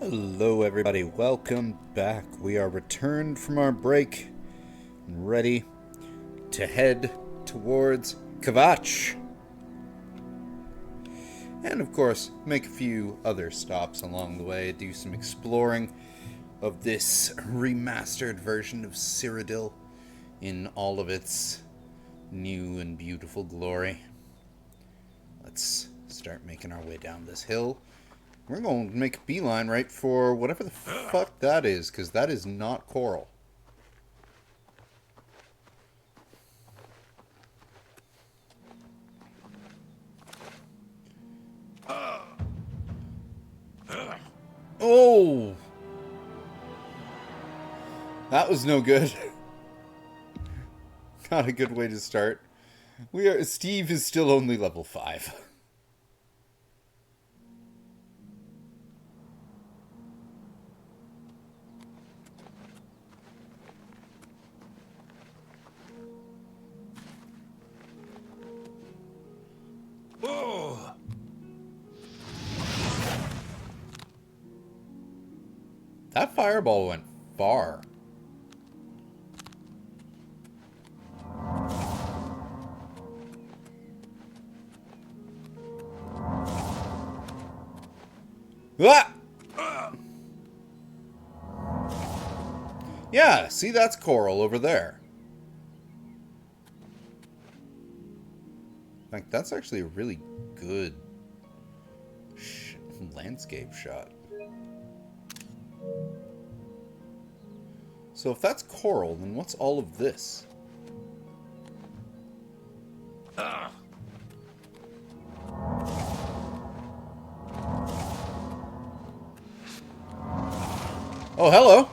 Hello everybody, welcome back. We are returned from our break and ready to head towards Kvatch. And of course, make a few other stops along the way, do some exploring of this remastered version of Cyrodiil in all of its new and beautiful glory. Let's start making our way down this hill. We're going to make a beeline right for whatever the fuck that is, because that is not coral. Oh! That was no good. Not a good way to start. Steve is still only level 5. That fireball went far. Ah! Yeah, see, that's coral over there. In fact, that's actually a really good landscape shot. So if that's coral, then what's all of this? Oh, hello!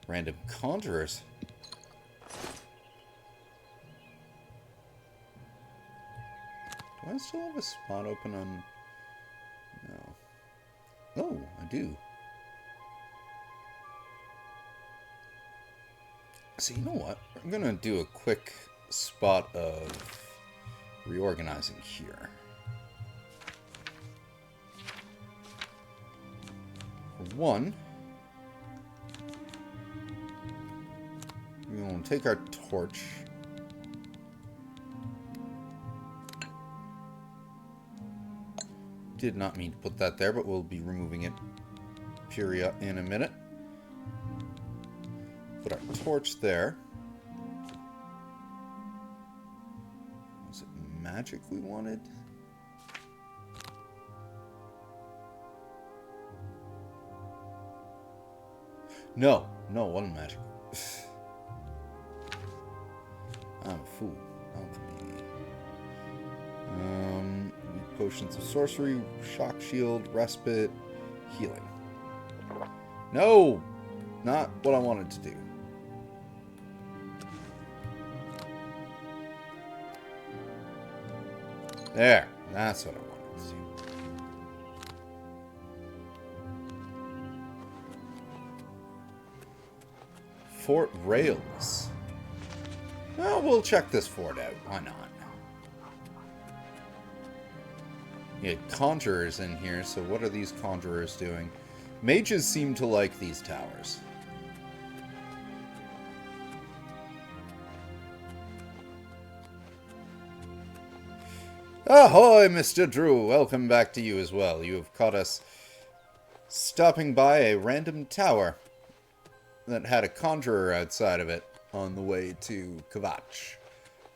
Random conjurers. Do I still have a spot open on... No. Oh, I do. So you know what? I'm gonna do a quick spot of reorganizing here. For one, we're gonna take our torch. Did not mean to put that there, but we'll be removing it in a minute. Put our torch there. Was it magic we wanted? No, it wasn't magic. I'm a fool. Alchemy. Potions of sorcery, shock shield, respite, healing. No! Not what I wanted to do. There. That's what I wanted to do. Fort Rails. Well, we'll check this fort out. Why not? You had conjurers in here, so what are these conjurers doing? Mages seem to like these towers. Ahoy, Mr. Drew! Welcome back to you as well. You have caught us stopping by a random tower that had a conjurer outside of it on the way to Kvatch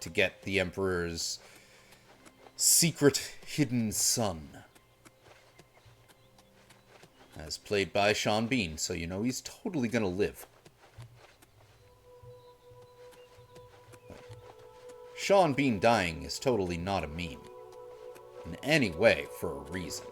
to get the Emperor's secret hidden son. As played by Sean Bean, so you know he's totally gonna live. But Sean Bean dying is totally not a meme. In any way, for a reason.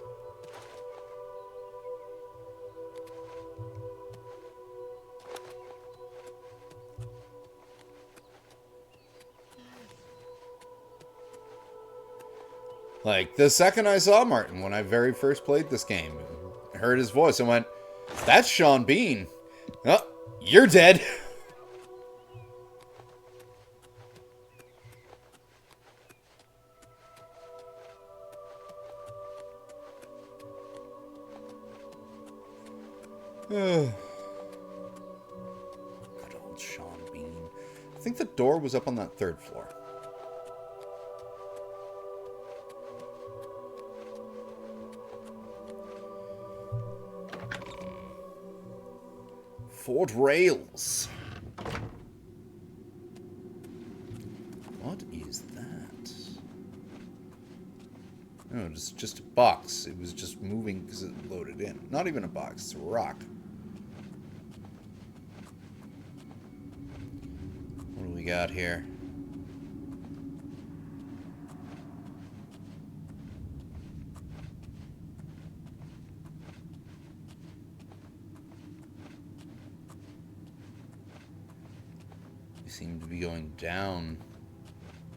Like, the second I saw Martin when I very first played this game, I heard his voice and went, "That's Sean Bean." Oh, you're dead. Good old Sean Bean. I think the door was up on that third floor. Ford Rails. What is that? No, it's just a box. It was just moving because it loaded in. Not even a box, it's a rock. What do we got here? We seem to be going down.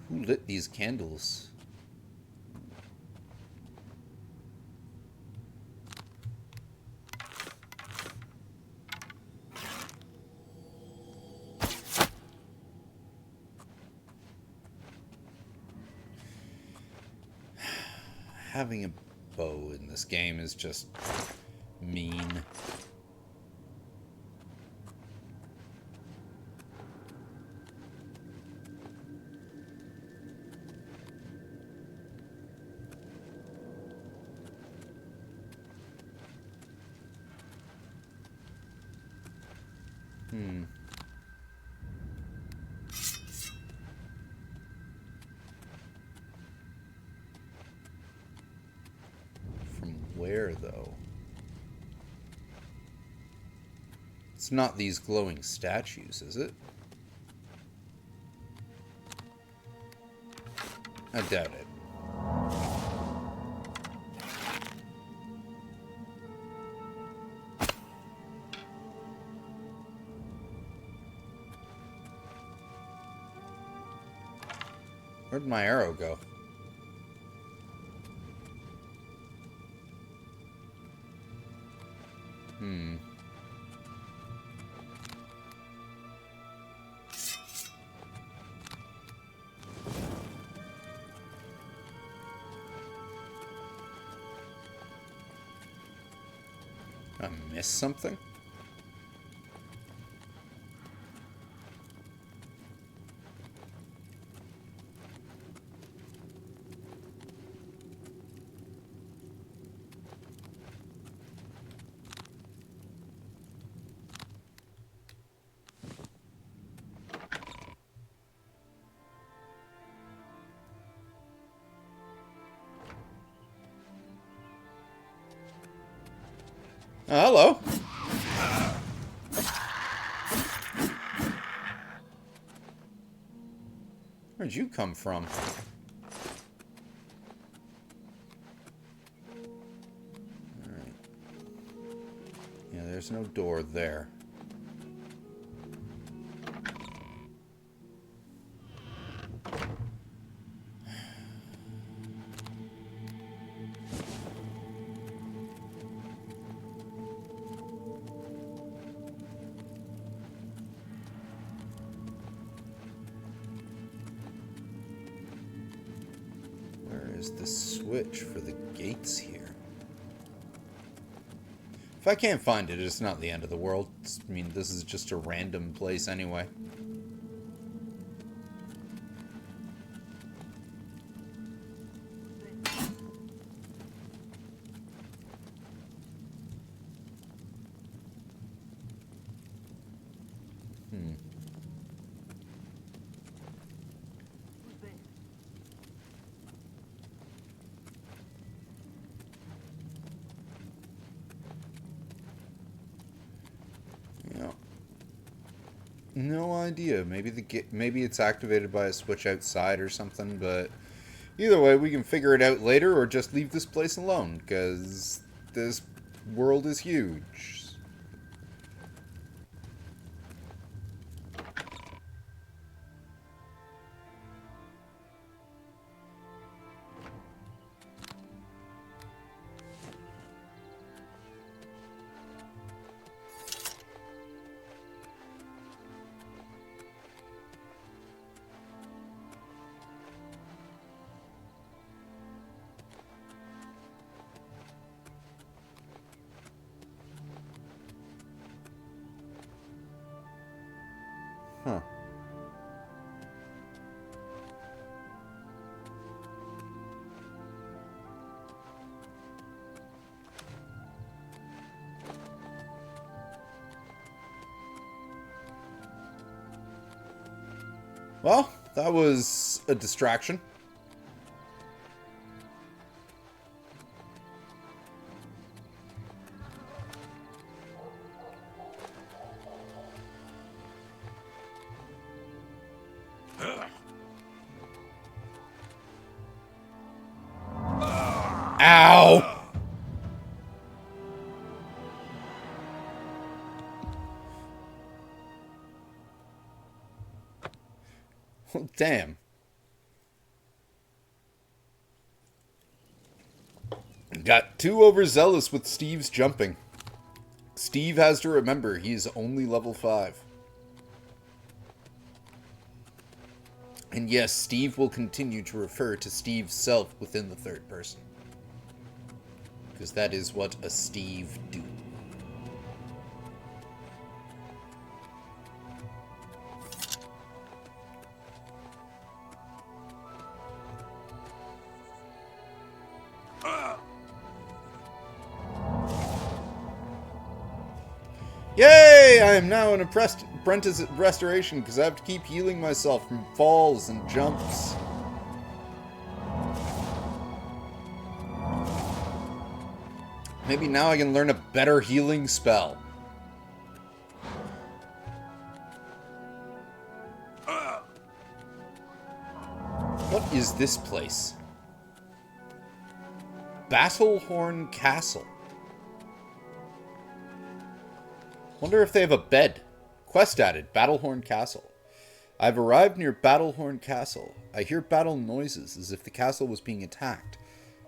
Who lit these candles? Having a bow in this game is just mean. From where, though? It's not these glowing statues, is it? I doubt it. Where'd my arrow go? I missed something? Oh, hello. Where'd you come from? Alright. Yeah, there's no door there. Is the switch for the gates here? If I can't find it, it's not the end of the world. I mean, this is just a random place anyway. No idea. Maybe it's activated by a switch outside or something, but either way, we can figure it out later or just leave this place alone, because this world is huge. Well, that was a distraction. Ow! Damn. Got too overzealous with Steve's jumping. Steve has to remember he's only level 5. And yes, Steve will continue to refer to Steve's self within the third person. Because that is what a Steve do. Yay! I am now an apprentice at restoration because I have to keep healing myself from falls and jumps. Maybe now I can learn a better healing spell. What is this place? Battlehorn Castle. Wonder if they have a bed. Quest added, Battlehorn Castle. I've arrived near Battlehorn Castle. I hear battle noises as if the castle was being attacked.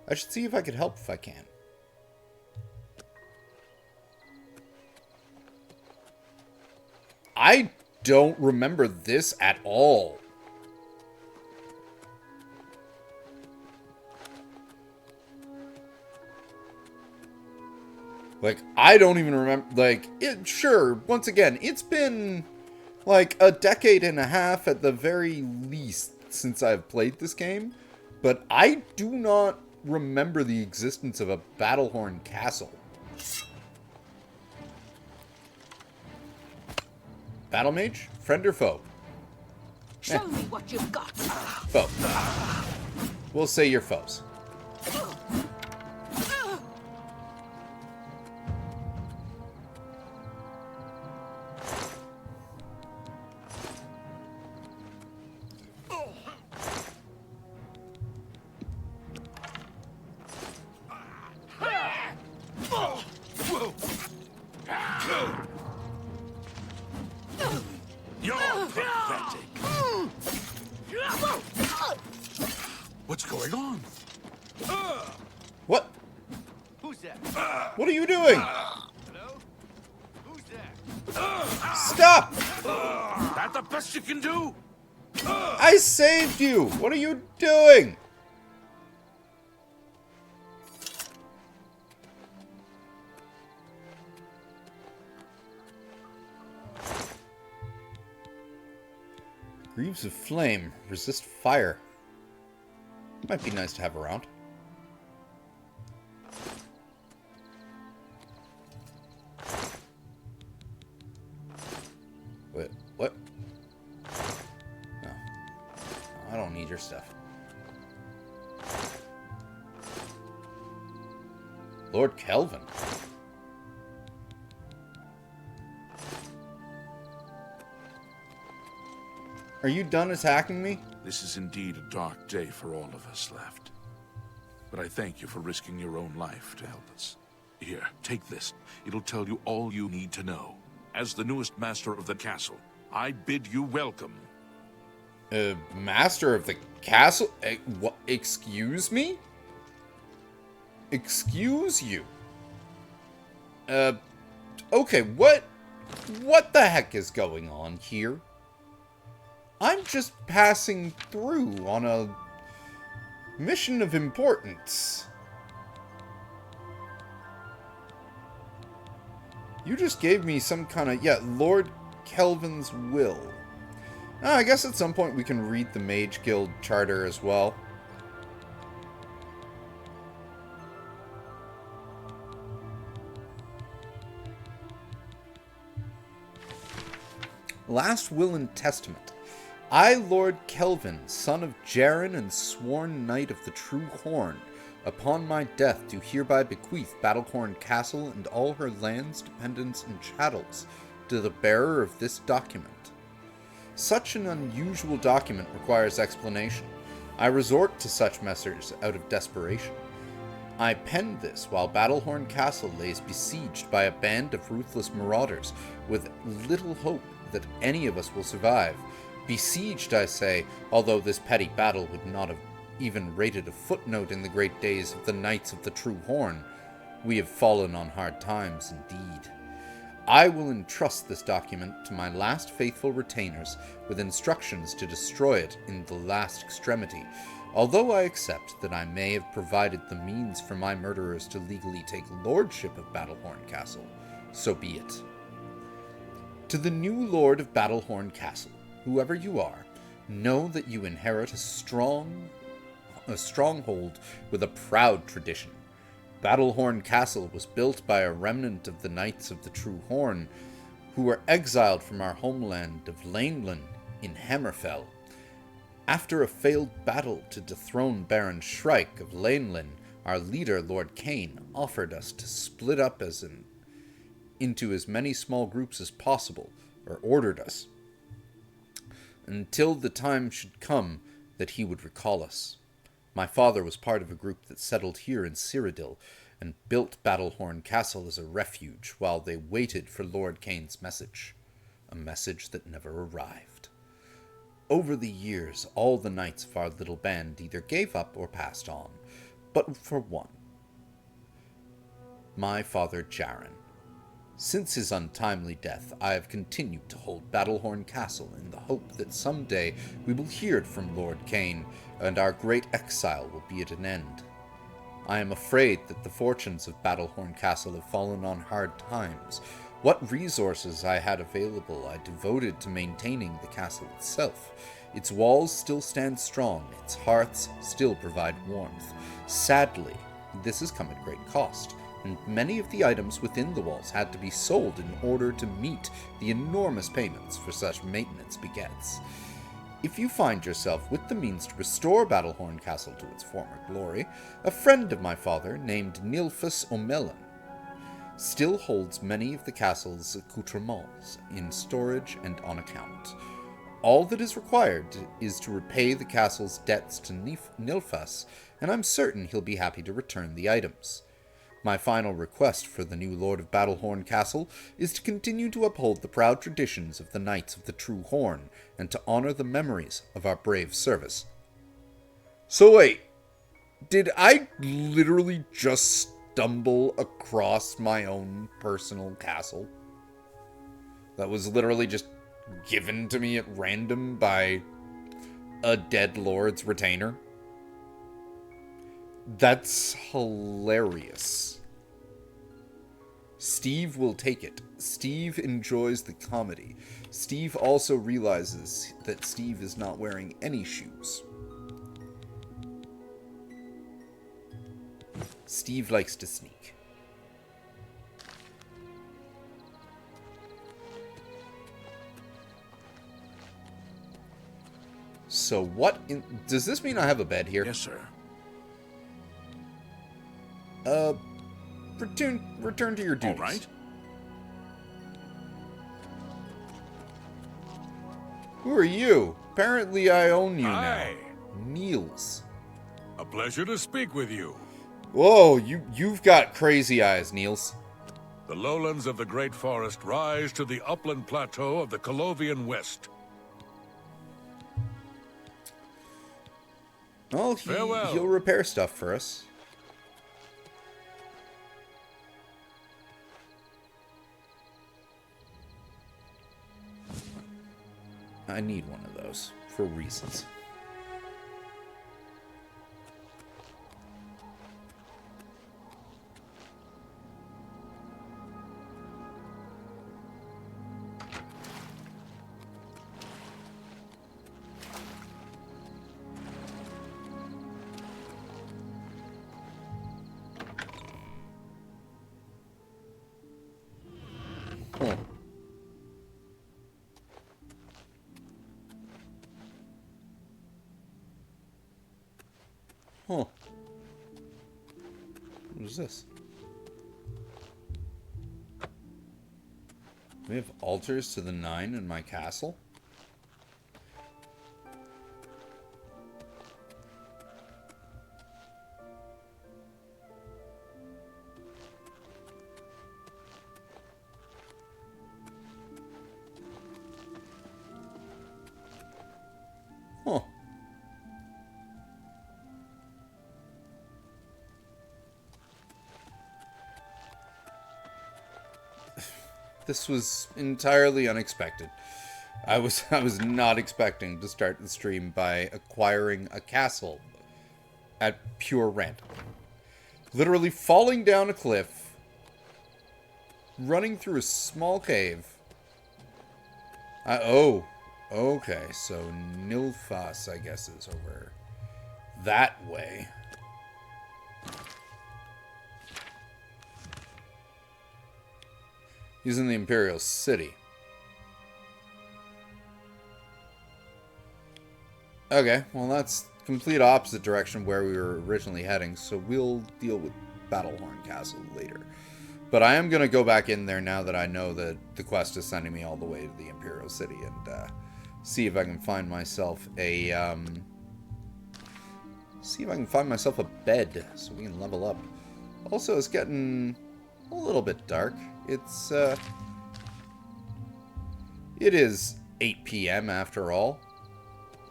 I should see if I could help if I can. I don't remember this at all. Like, I don't even remember, like, sure, once again, it's been, like, a decade and a half at the very least since I've played this game, but I do not remember the existence of a Battlehorn Castle. Battle Mage? Friend or foe? Show me what you've got. Foe. We'll say you're foes. What's going on? What? Who's that? What are you doing? Hello? Who's that? Stop! That the best you can do? I saved you! What are you doing? Greaves of Flame. Resist fire. Might be nice to have around. Wait, what? No. I don't need your stuff. Lord Kelvin. Are you done attacking me? This is indeed a dark day for all of us left. But I thank you for risking your own life to help us. Here, take this. It'll tell you all you need to know. As the newest master of the castle, I bid you welcome. Master of the castle? What? Excuse me? Excuse you? Okay, what the heck is going on here? I'm just passing through on a mission of importance. You just gave me some kind of, yeah, Lord Kelvin's will. I guess at some point we can read the Mage Guild charter as well. Last Will and Testament. I, Lord Kelvin, son of Jaren and sworn knight of the True Horn, upon my death do hereby bequeath Battlehorn Castle and all her lands, dependents, and chattels to the bearer of this document. Such an unusual document requires explanation. I resort to such measures out of desperation. I penned this while Battlehorn Castle lays besieged by a band of ruthless marauders, with little hope that any of us will survive. Besieged, I say, although this petty battle would not have even rated a footnote in the great days of the Knights of the True Horn. We have fallen on hard times indeed. I will entrust this document to my last faithful retainers, with instructions to destroy it in the last extremity, although I accept that I may have provided the means for my murderers to legally take lordship of Battlehorn Castle. So be it. To the new Lord of Battlehorn Castle, whoever you are, know that you inherit a stronghold with a proud tradition. Battlehorn Castle was built by a remnant of the Knights of the True Horn, who were exiled from our homeland of Laneland in Hammerfell. After a failed battle to dethrone Baron Shrike of Laneland, our leader, Lord Kane, offered us to split up into as many small groups as possible, or ordered us, until the time should come that he would recall us. My father was part of a group that settled here in Cyrodiil and built Battlehorn Castle as a refuge while they waited for Lord Kane's message, a message that never arrived. Over the years, all the knights of our little band either gave up or passed on, but for one, my father Jaren. Since his untimely death, I have continued to hold Battlehorn Castle in the hope that someday we will hear from Lord Kane, and our great exile will be at an end. I am afraid that the fortunes of Battlehorn Castle have fallen on hard times. What resources I had available I devoted to maintaining the castle itself. Its walls still stand strong, its hearths still provide warmth. Sadly, this has come at great cost, and many of the items within the walls had to be sold in order to meet the enormous payments for such maintenance begets. If you find yourself with the means to restore Battlehorn Castle to its former glory, a friend of my father, named Nilfus O'Melon, still holds many of the castle's accoutrements in storage and on account. All that is required is to repay the castle's debts to Nilfus, and I'm certain he'll be happy to return the items. My final request for the new Lord of Battlehorn Castle is to continue to uphold the proud traditions of the Knights of the True Horn, and to honor the memories of our brave service. So wait, did I literally just stumble across my own personal castle? That was literally just given to me at random by a dead lord's retainer? That's hilarious. Steve will take it. Steve enjoys the comedy. Steve also realizes that Steve is not wearing any shoes. Steve likes to sneak. So what does this mean I have a bed here? Yes, sir. Return to your duties. All right. Who are you? Apparently I own you Hi. now. Niels. A pleasure to speak with you. Whoa, you've got crazy eyes, Niels. The lowlands of the Great Forest rise to the upland plateau of the Colovian West. Well, Farewell. he'll repair stuff for us. I need one of those, for reasons. Huh. What is this? We have altars to the 9 in my castle? Huh. This was entirely unexpected. I was not expecting to start the stream by acquiring a castle at pure random. Literally falling down a cliff, running through a small cave. Oh, okay, so Nilfas, I guess, is over that way. He's in the Imperial City. Okay, well that's complete opposite direction where we were originally heading, so we'll deal with Battlehorn Castle later. But I am going to go back in there now that I know that the quest is sending me all the way to the Imperial City and see if I can find myself a bed so we can level up. Also, it's getting a little bit dark. It's it is 8 p.m. after all.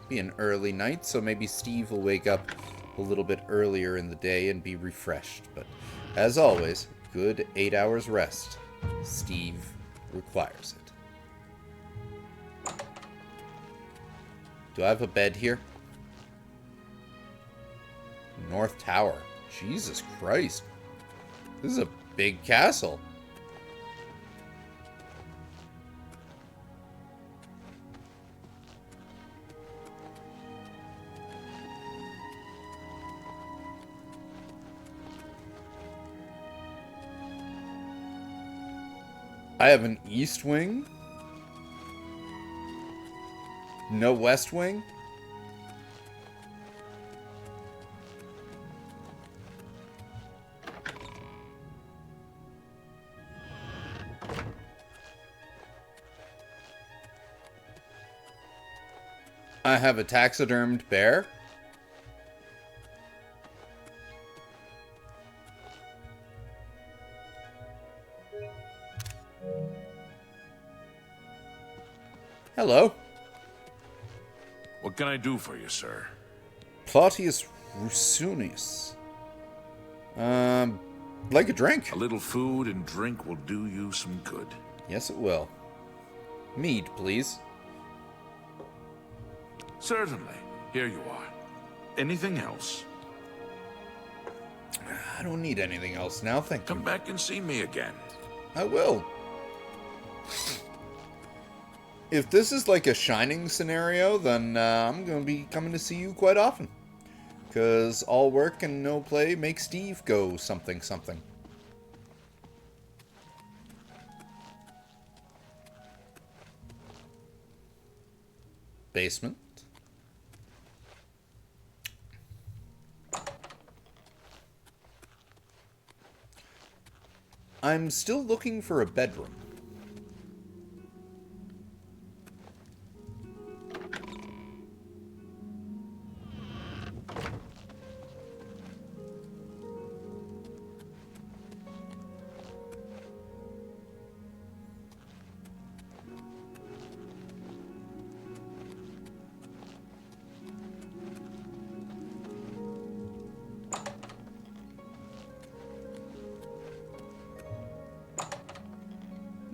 Be an early night, so maybe Steve will wake up a little bit earlier in the day and be refreshed. But as always, good 8 hours rest. Steve requires it. Do I have a bed here? North Tower. Jesus Christ. This is a big castle. I have an east wing. No west wing. I have a taxidermed bear. Hello. What can I do for you, sir? Plautius Rusunius. Like a drink. A little food and drink will do you some good. Yes, it will. Mead, please. Certainly. Here you are. Anything else? I don't need anything else now, thank you. Come back and see me again. I will. If this is like a Shining scenario, then I'm going to be coming to see you quite often. Because all work and no play makes Steve go something something. Basement. I'm still looking for a bedroom.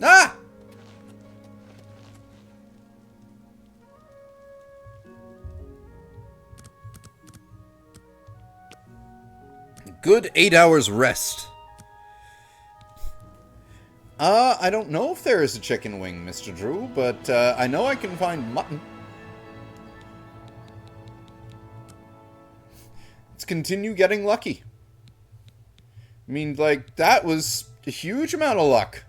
Ah! Good 8 hours rest. I don't know if there is a chicken wing, Mr. Drew, but I know I can find mutton. Let's continue getting lucky. I mean, like, that was a huge amount of luck.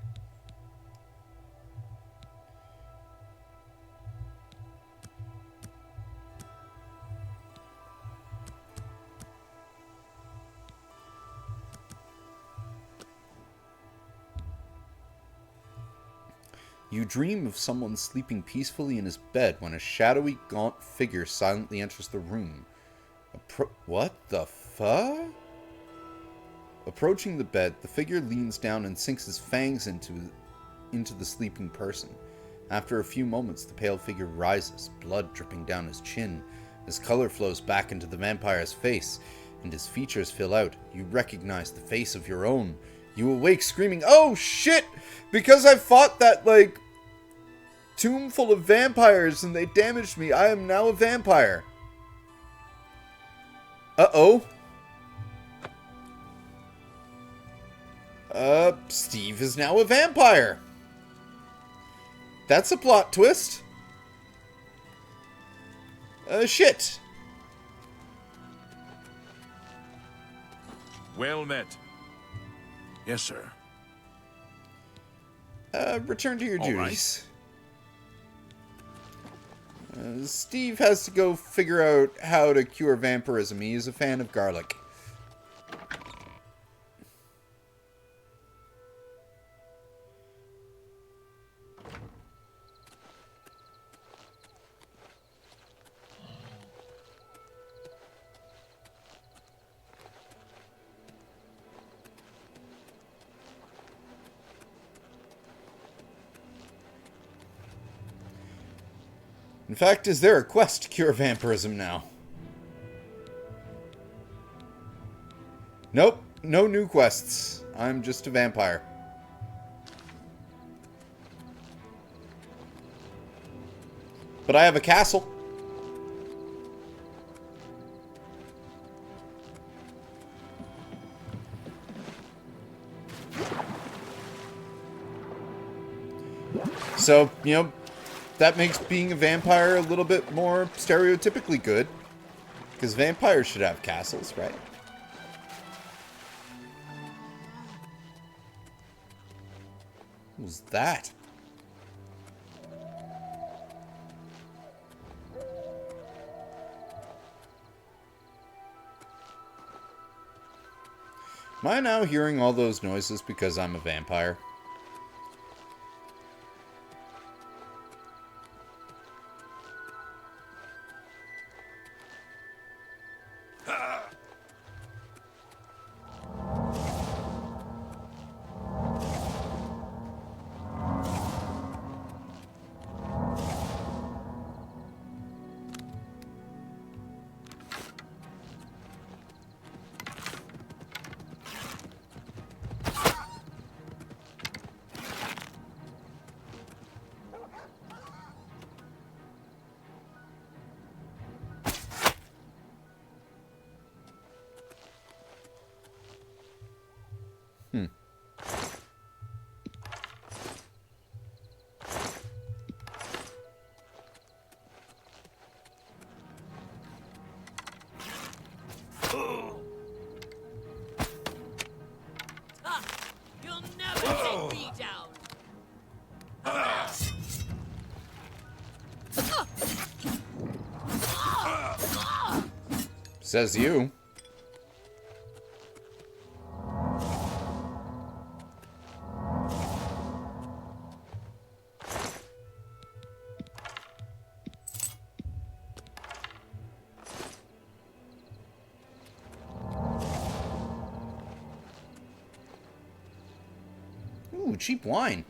You dream of someone sleeping peacefully in his bed when a shadowy, gaunt figure silently enters the room. What the fuck? Approaching the bed, the figure leans down and sinks his fangs into the sleeping person. After a few moments, the pale figure rises, blood dripping down his chin. As color flows back into the vampire's face, and his features fill out, you recognize the face of your own. You awake screaming, "Oh shit! Because I fought that, like, tomb full of vampires and they damaged me, I am now a vampire." Uh-oh. Steve is now a vampire. That's a plot twist. Shit. Well met. Yes, sir. Return to your All right. duties. Steve has to go figure out how to cure vampirism. He is a fan of garlic. In fact, is there a quest to cure vampirism now? Nope, no new quests. I'm just a vampire. But I have a castle. So, you know, that makes being a vampire a little bit more stereotypically good. Because vampires should have castles, right? What was that? Am I now hearing all those noises because I'm a vampire? You'll never take me down. Says you. Ooh, cheap wine.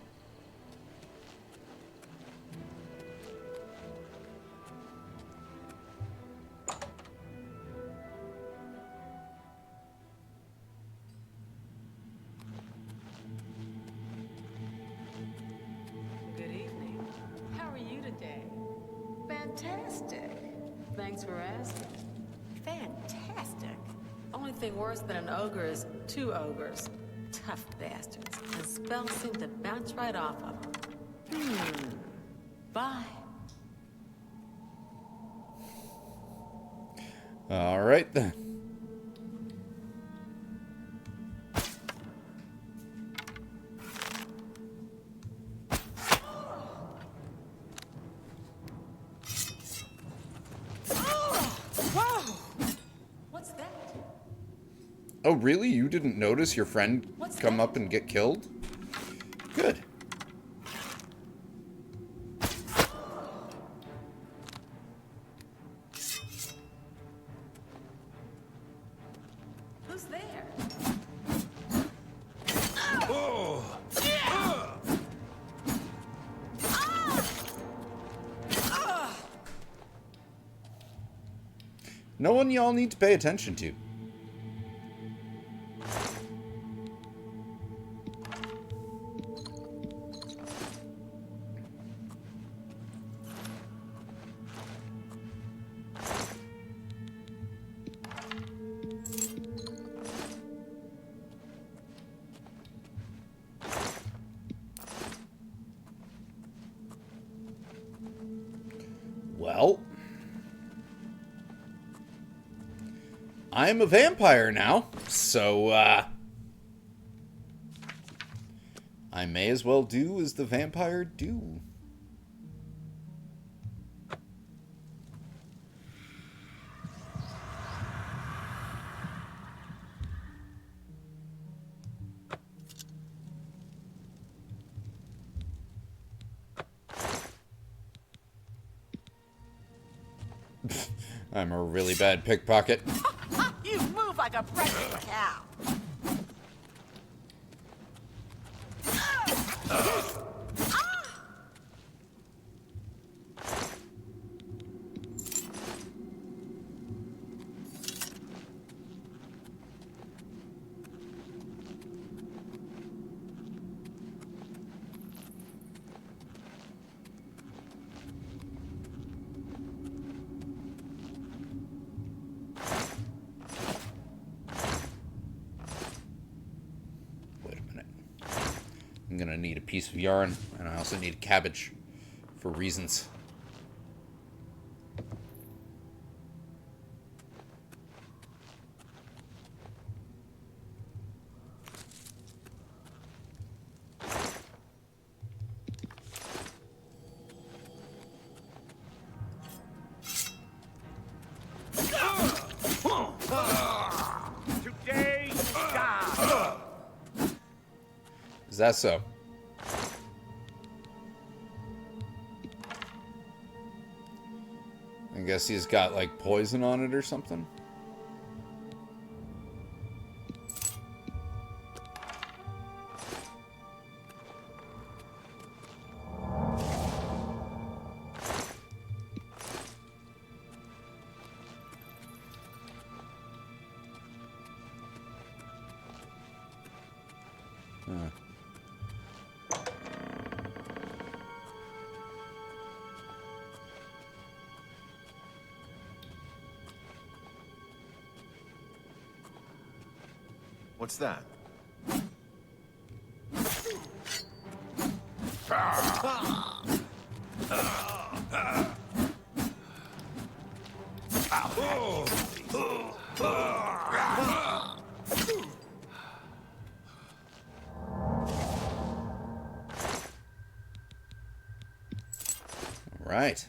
Good evening. How are you today? Fantastic. Thanks for asking. Fantastic. Only thing worse than an ogre is two ogres. Tough bastards. And spells seem to bounce right off of them. Bye. All right then. What's that? Oh, really? You didn't notice your friend What's come that? up and get killed? Good. No one y'all need to pay attention to. Well, I'm a vampire now, so, I may as well do as the vampire do. I'm a really bad pickpocket. You move like a pregnant cow. Wait a minute. I'm gonna need a piece of yarn, and I also need a cabbage for reasons. Today, you die. Is that so? I guess he's got, like, poison on it or something? Huh. What's that? All right.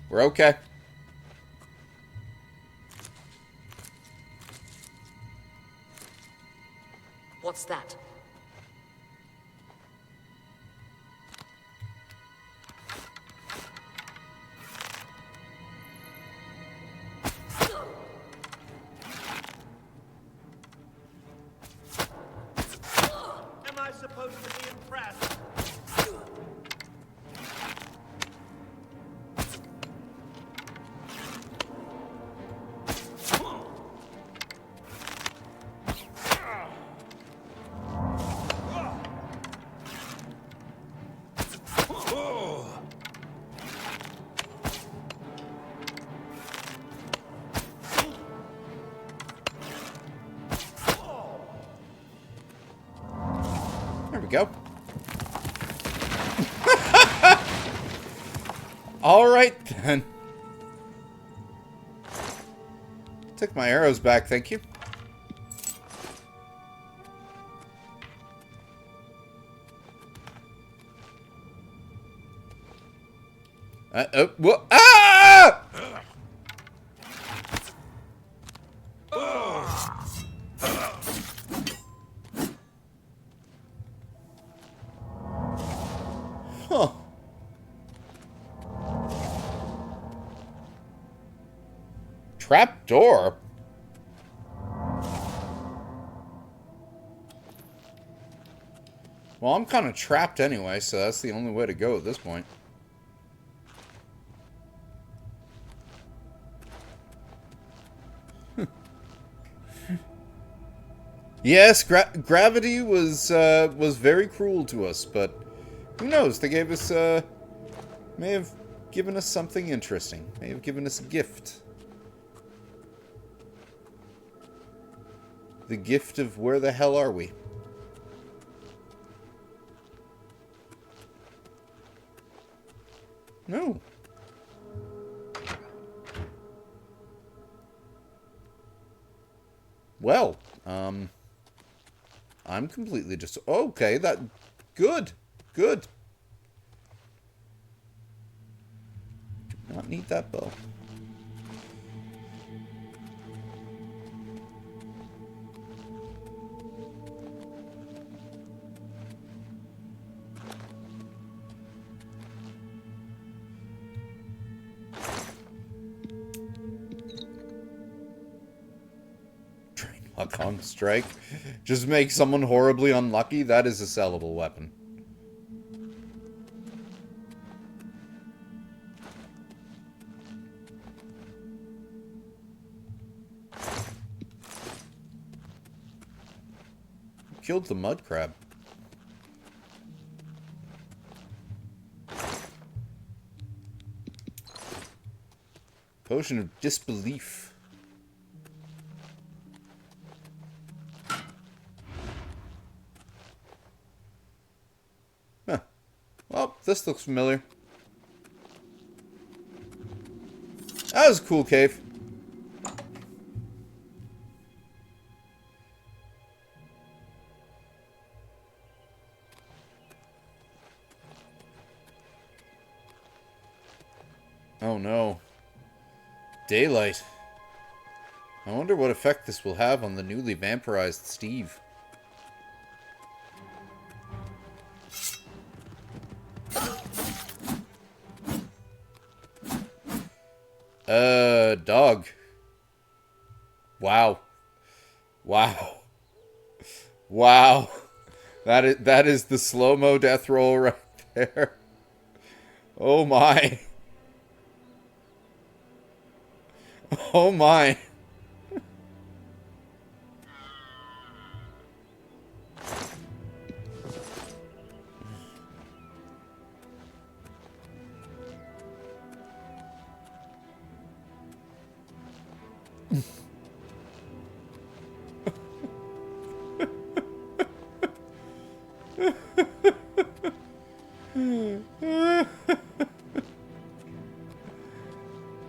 We're okay. What's that? Am I supposed to be impressed? There we go. All right, then. Took my arrows back, thank you. Whoa, ah! trap door? Well, I'm kind of trapped anyway, so that's the only way to go at this point. Yes, gravity was very cruel to us, but who knows? They gave us may have given us something interesting. May have given us a gift. The gift of where the hell are we? No. Well, I'm completely just... Okay, that... Good. Good. Do not need that bow. Luck on strike. Just make someone horribly unlucky. That is a sellable weapon. Killed the mud crab. Potion of disbelief. Well, this looks familiar. That was a cool cave. Oh no. Daylight. I wonder what effect this will have on the newly vampirized Steve. Dog. Wow. Wow. Wow. That is the slow-mo death roll right there. Oh my. Oh my.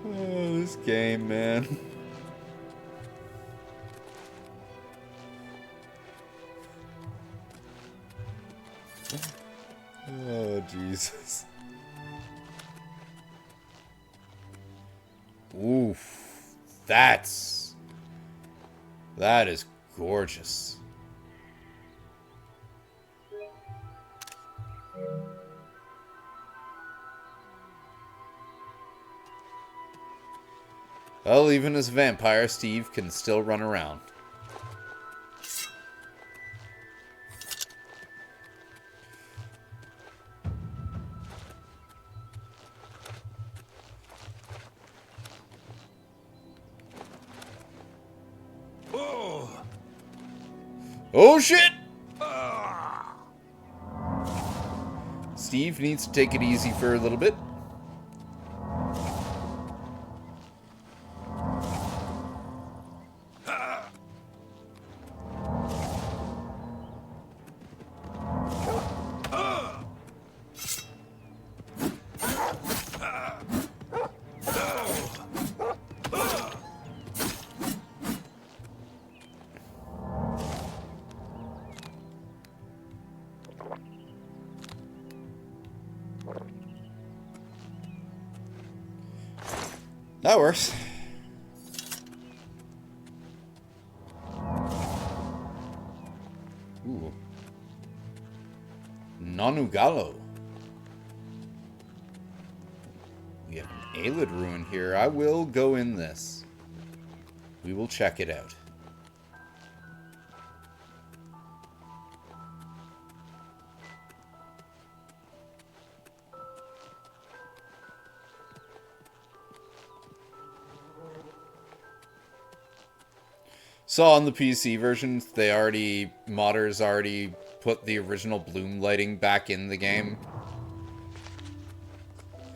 Oh, this game, man. Oh, Jesus. Oof. That is gorgeous. Well, even as a vampire, Steve can still run around. Oh shit! Steve needs to take it easy for a little bit. That works. Ooh. Nonugalo. We have an Aelid ruin here. I will go in this. We will check it out. So on the PC versions, modders already put the original bloom lighting back in the game.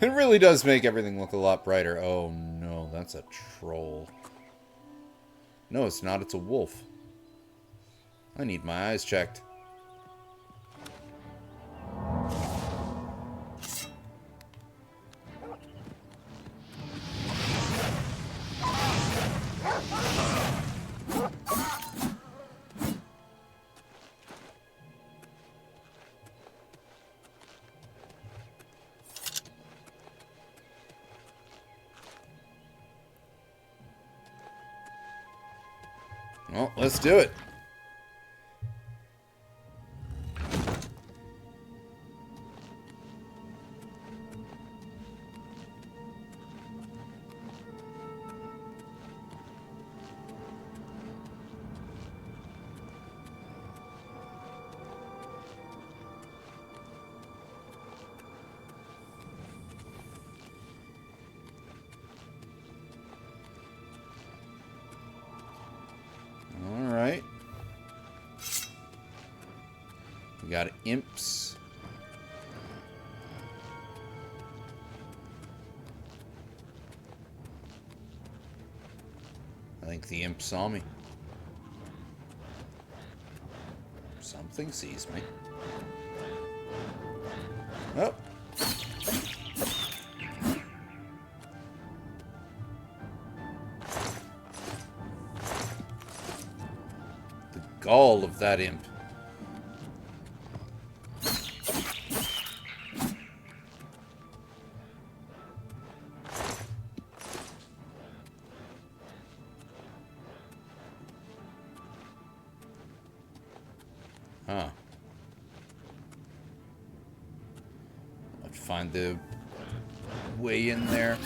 It really does make everything look a lot brighter. Oh no, that's a troll. No, it's not. It's a wolf. I need my eyes checked. Well, let's do it. Alright. We got imps. I think the imp saw me. Something sees me. Oh. The gall of that imp. Huh. Let's find the way in there.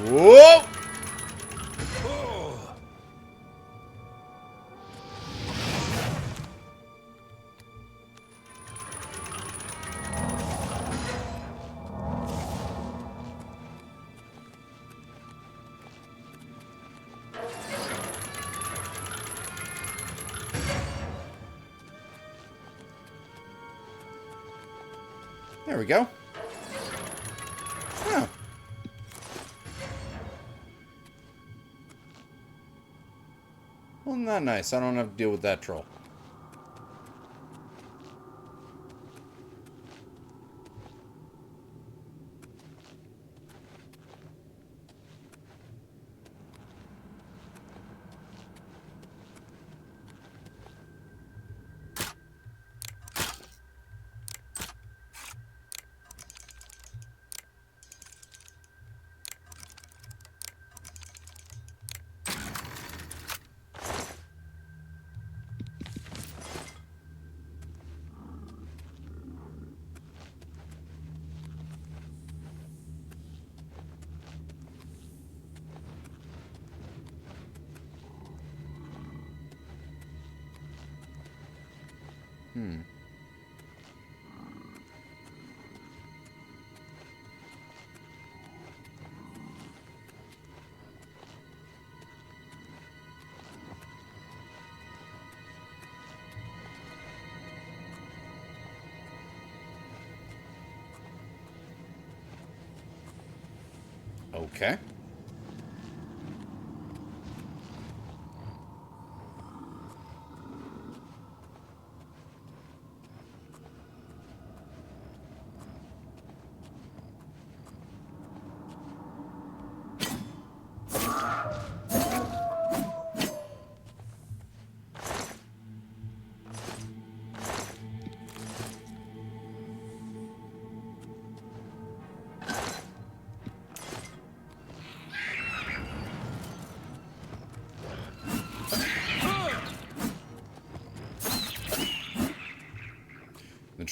Whoa! There we go. Oh. Well, not nice. I don't have to deal with that troll. Okay.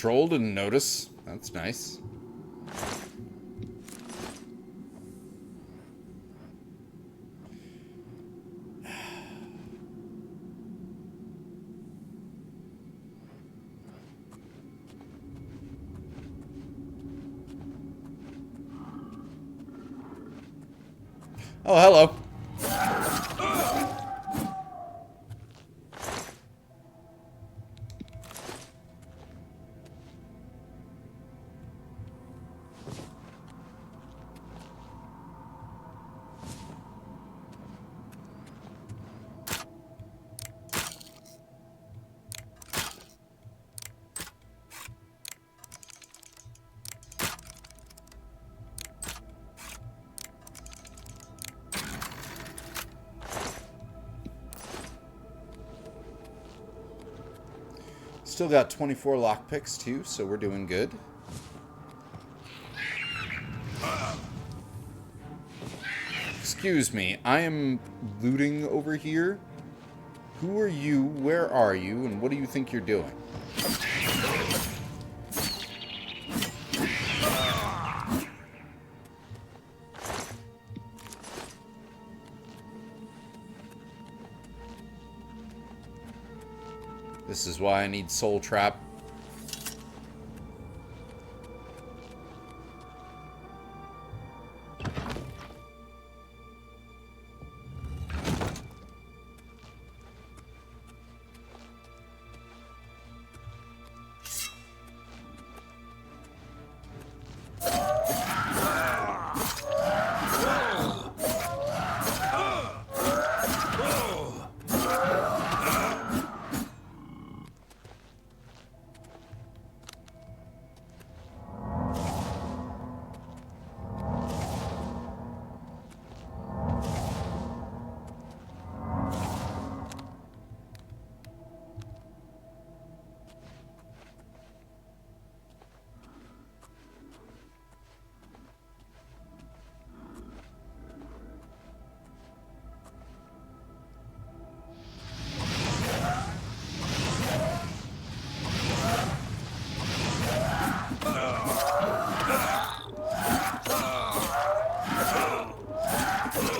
troll didn't notice. That's nice. Oh, hello. Still got 24 lockpicks too, so we're doing good. Excuse me, I am looting over here. Who are you, where are you, and what do you think you're doing? This is why I need Soul Trap.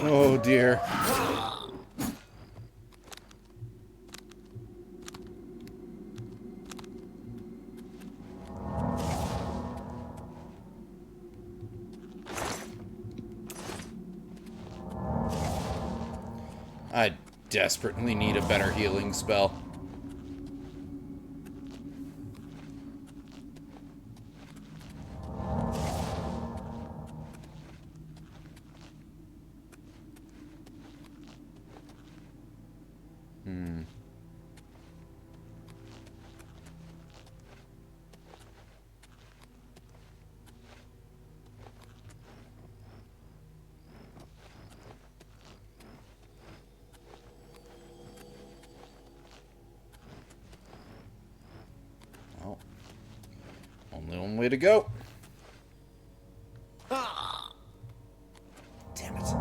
Oh dear. I desperately need a better healing spell. Well, only one way to go. Damn it.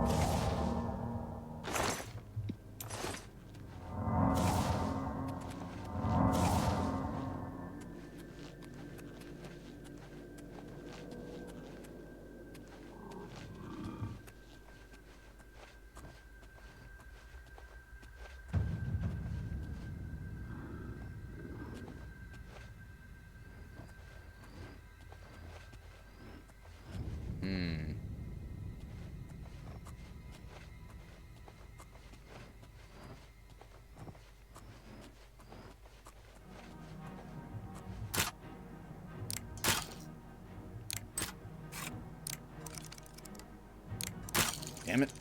Damn it.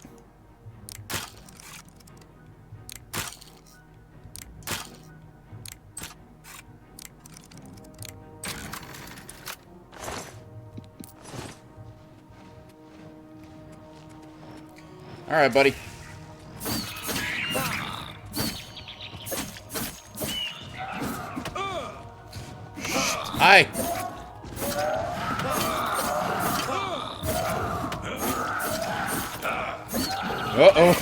All right, buddy. Hi. Uh-oh.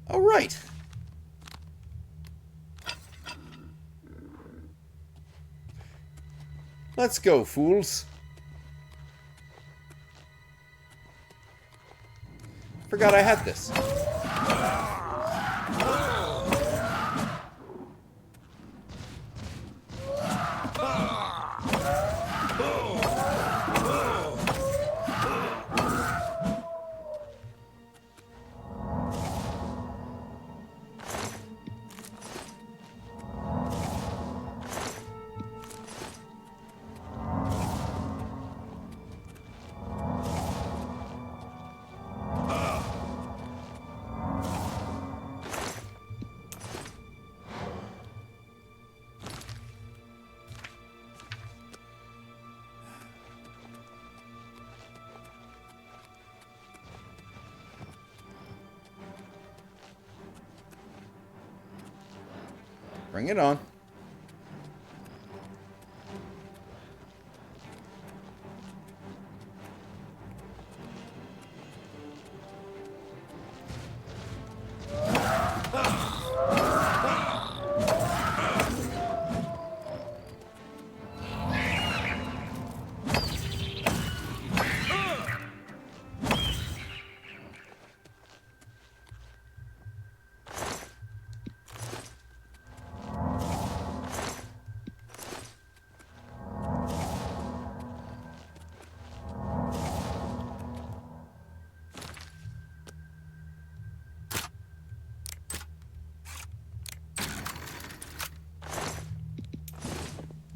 All right. Let's go, fools. Forgot I had this. Bring it on.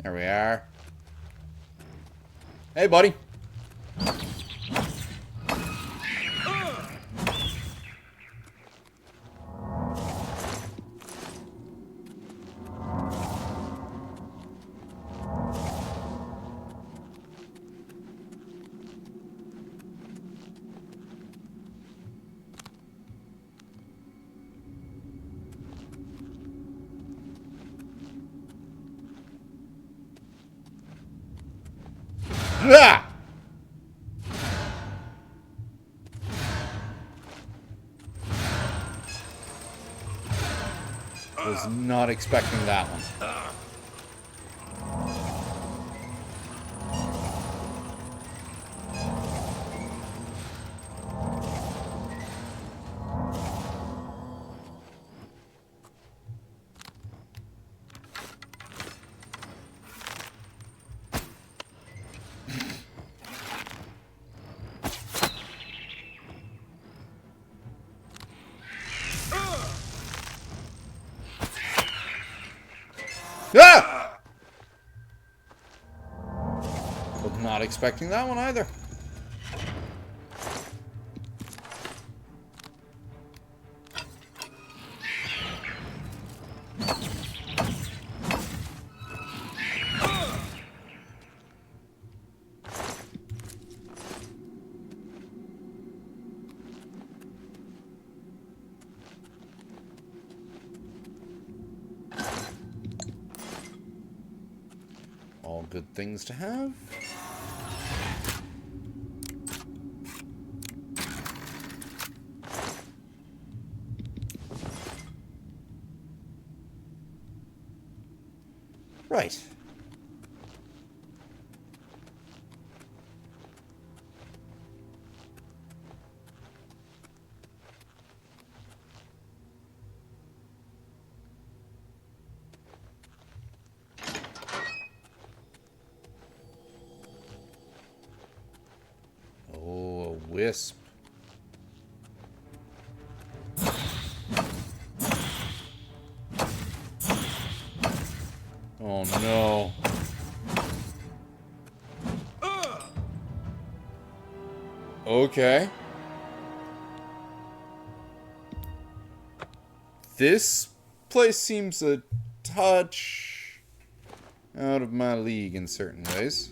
There we are. Hey, buddy. Ah! Was not expecting that one. Ah! Was not expecting that one either. All good things to have. Right. Oh, a wisp. Oh no. Okay. This place seems a touch out of my league in certain ways.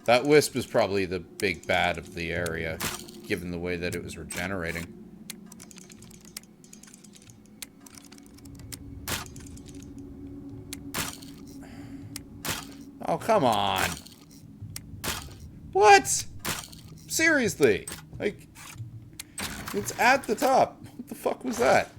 That wisp is probably the big bad of the area, given the way that it was regenerating. Oh, come on. What? Seriously! Like, it's at the top. What the fuck was that?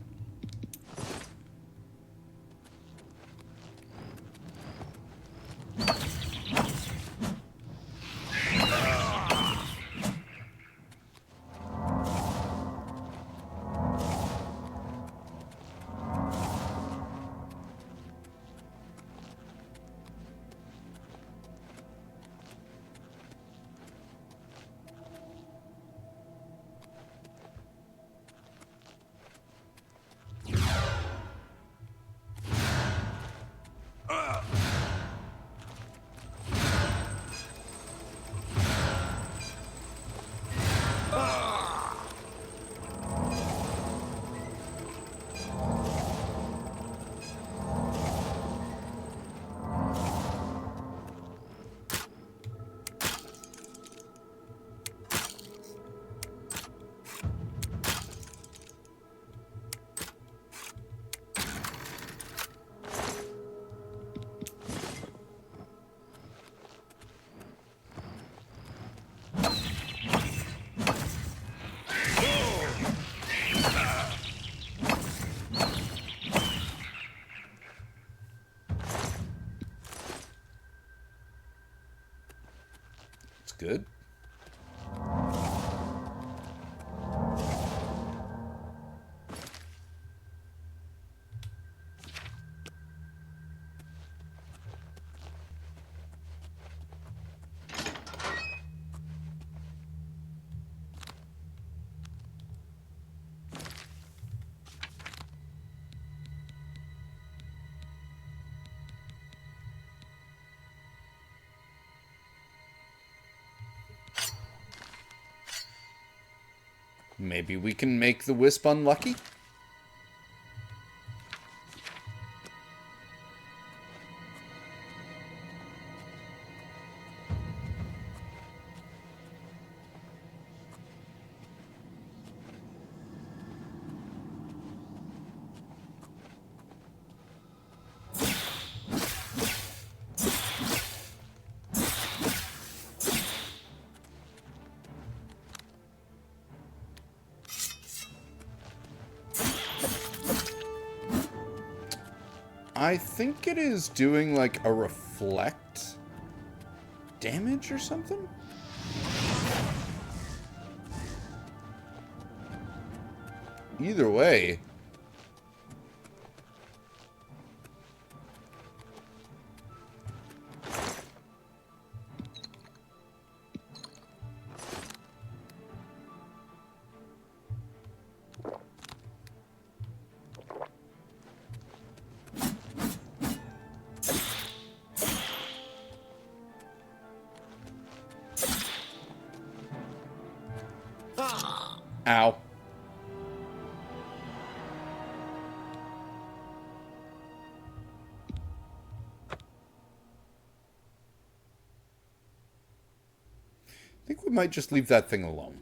Good. Maybe we can make the wisp unlucky? I think it is doing like a reflect damage or something? Either way. Ow. I think we might just leave that thing alone.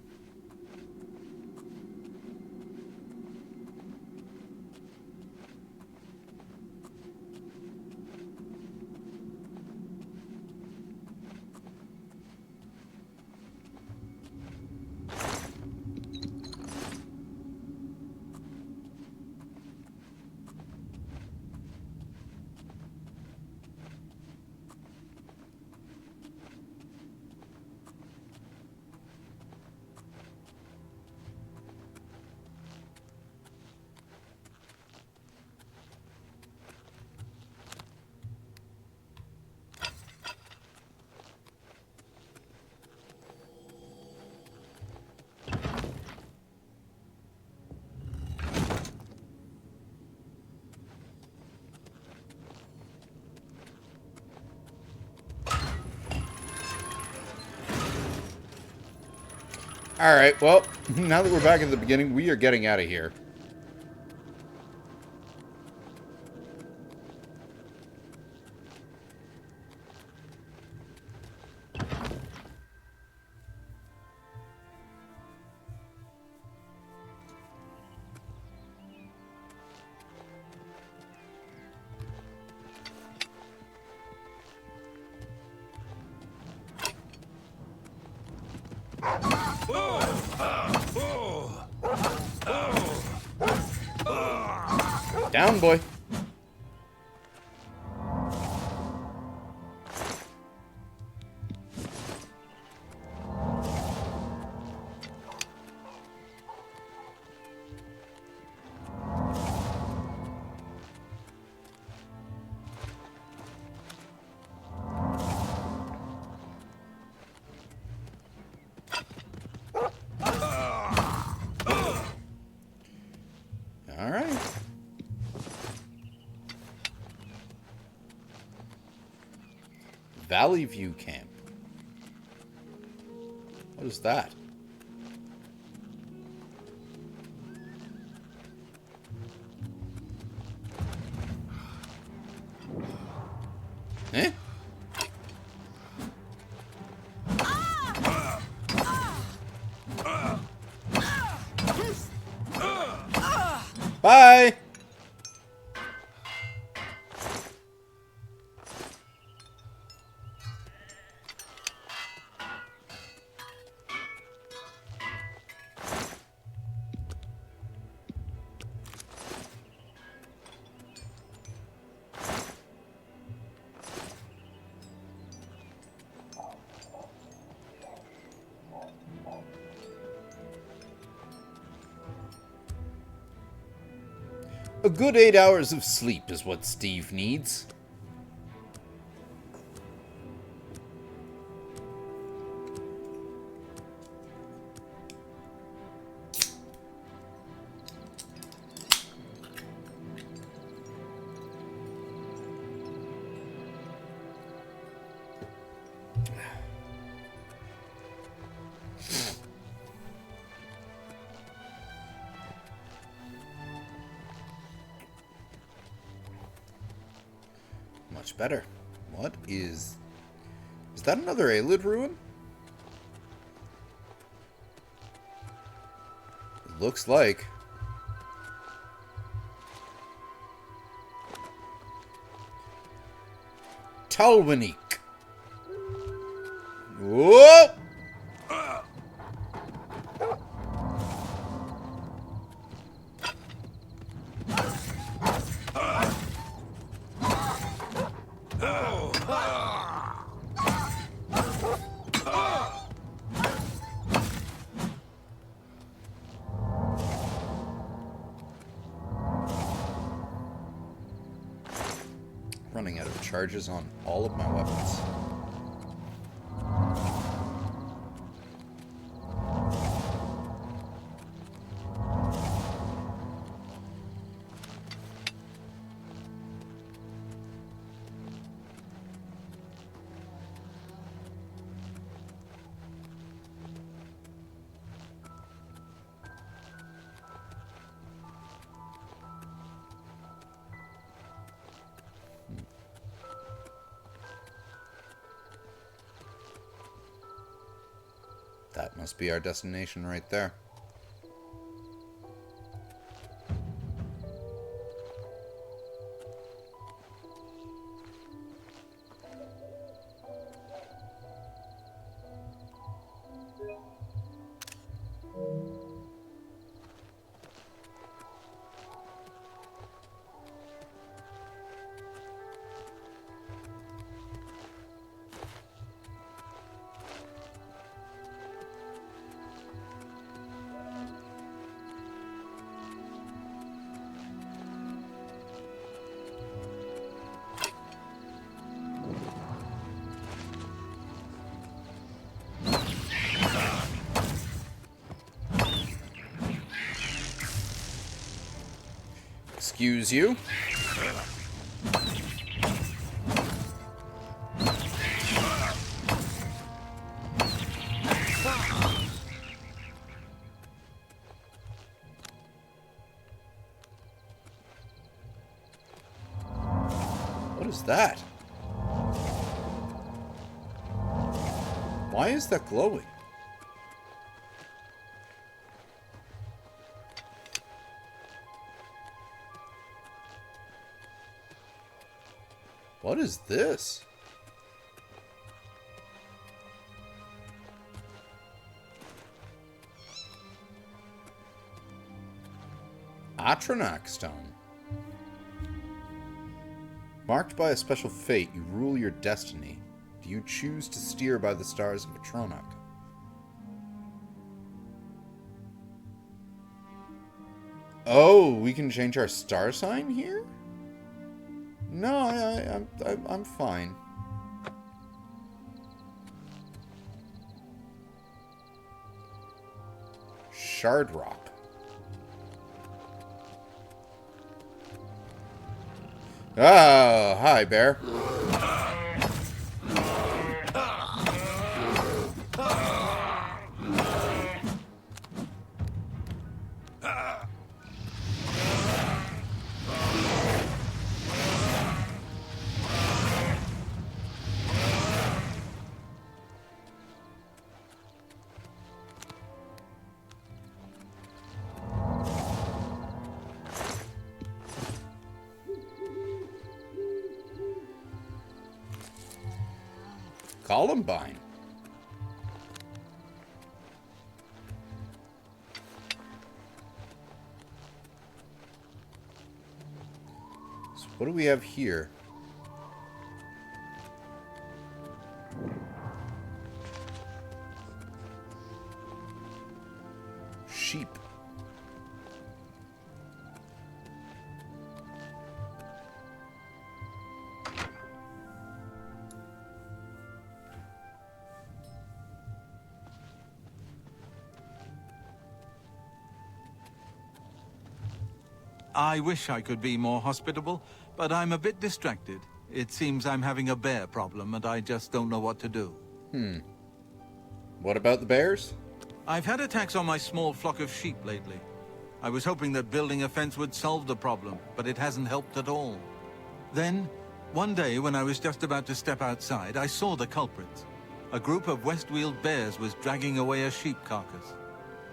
Alright, well, now that we're back at the beginning, we are getting out of here. Down, boy. All right. Valley View Camp. What is that? Eh? Bye! A good 8 hours of sleep is what Steve needs. Much better. What is... Is that another Aelid ruin? It looks like. Talwinique. Whoa! Running out of charges on all of my weapons. That must be our destination right there. Excuse you. What is that? Why is that glowing? What is this? Atronach Stone. Marked by a special fate, you rule your destiny. Do you choose to steer by the stars of Atronach? Oh, we can change our star sign here? No, I'm fine. Shard Rock. Oh, hi, bear. Columbine. So what do we have here? Sheep. I wish I could be more hospitable, but I'm a bit distracted. It seems I'm having a bear problem, and I just don't know what to do. What about the bears? I've had attacks on my small flock of sheep lately. I was hoping that building a fence would solve the problem, but it hasn't helped at all. Then, one day when I was just about to step outside, I saw the culprits. A group of West-Wheeled bears was dragging away a sheep carcass.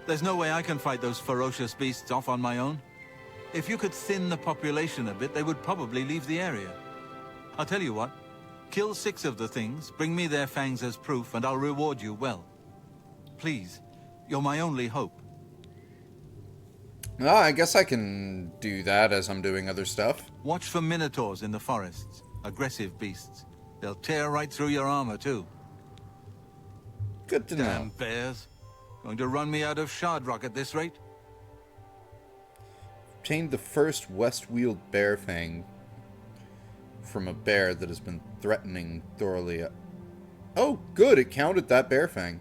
There's no way I can fight those ferocious beasts off on my own. If you could thin the population a bit, they would probably leave the area. I'll tell you what, kill 6 of the things, bring me their fangs as proof, and I'll reward you well. Please, you're my only hope. Well, I guess I can do that as I'm doing other stuff. Watch for minotaurs in the forests, aggressive beasts. They'll tear right through your armor, too. Good to know. Damn bears. Going to run me out of shard rock at this rate? Obtained the first West-Wheeled bear fang from a bear that has been threatening Thoralia. Oh, good, it counted that bear fang.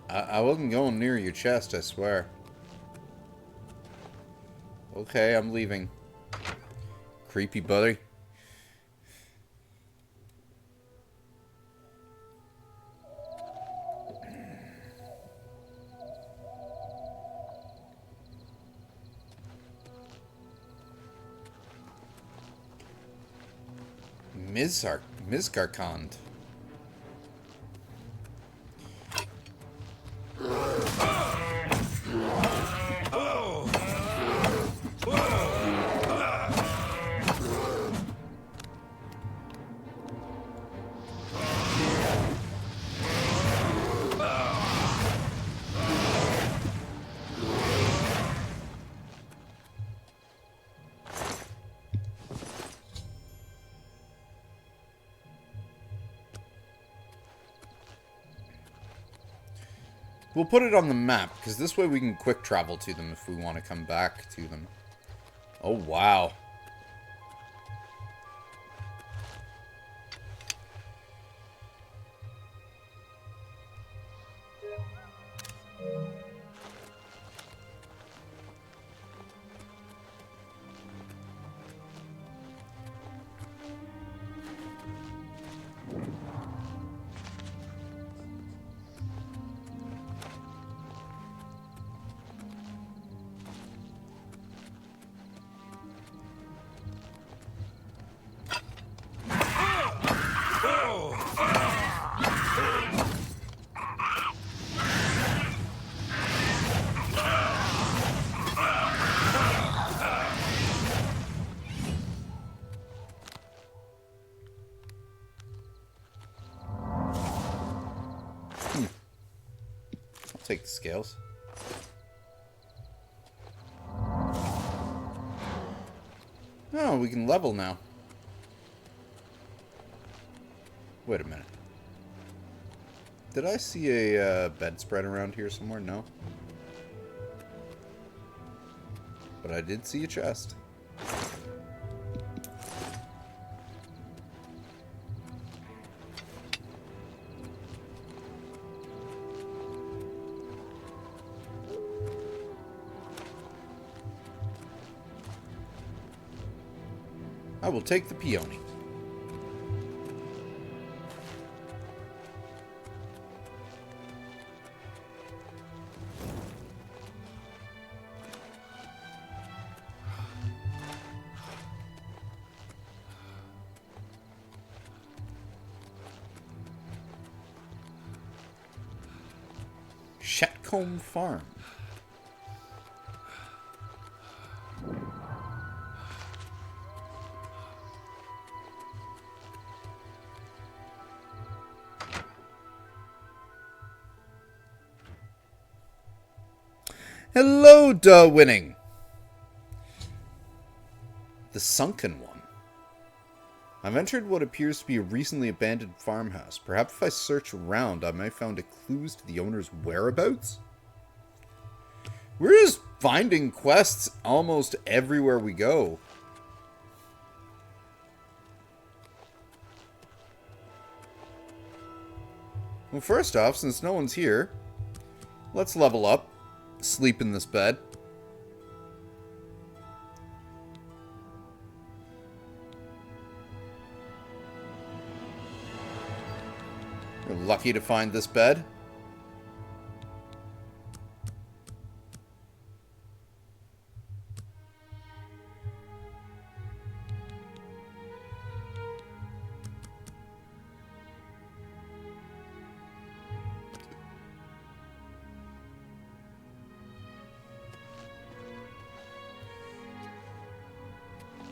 I wasn't going near your chest, I swear. Okay, I'm leaving. Creepy buddy. Mizgarkand. We'll put it on the map, because this way we can quick travel to them if we want to come back to them. Oh, wow. Take the scales. Oh, we can level now. Wait a minute. Did I see a bedspread around here somewhere? No. But I did see a chest. I will take the peony. Shatcombe Farm. Hello, Winning. The Sunken One. I've entered what appears to be a recently abandoned farmhouse. Perhaps if I search around, I might find clues to the owner's whereabouts? We're just finding quests almost everywhere we go. Well, first off, since no one's here, let's level up. Sleep in this bed. We're lucky to find this bed.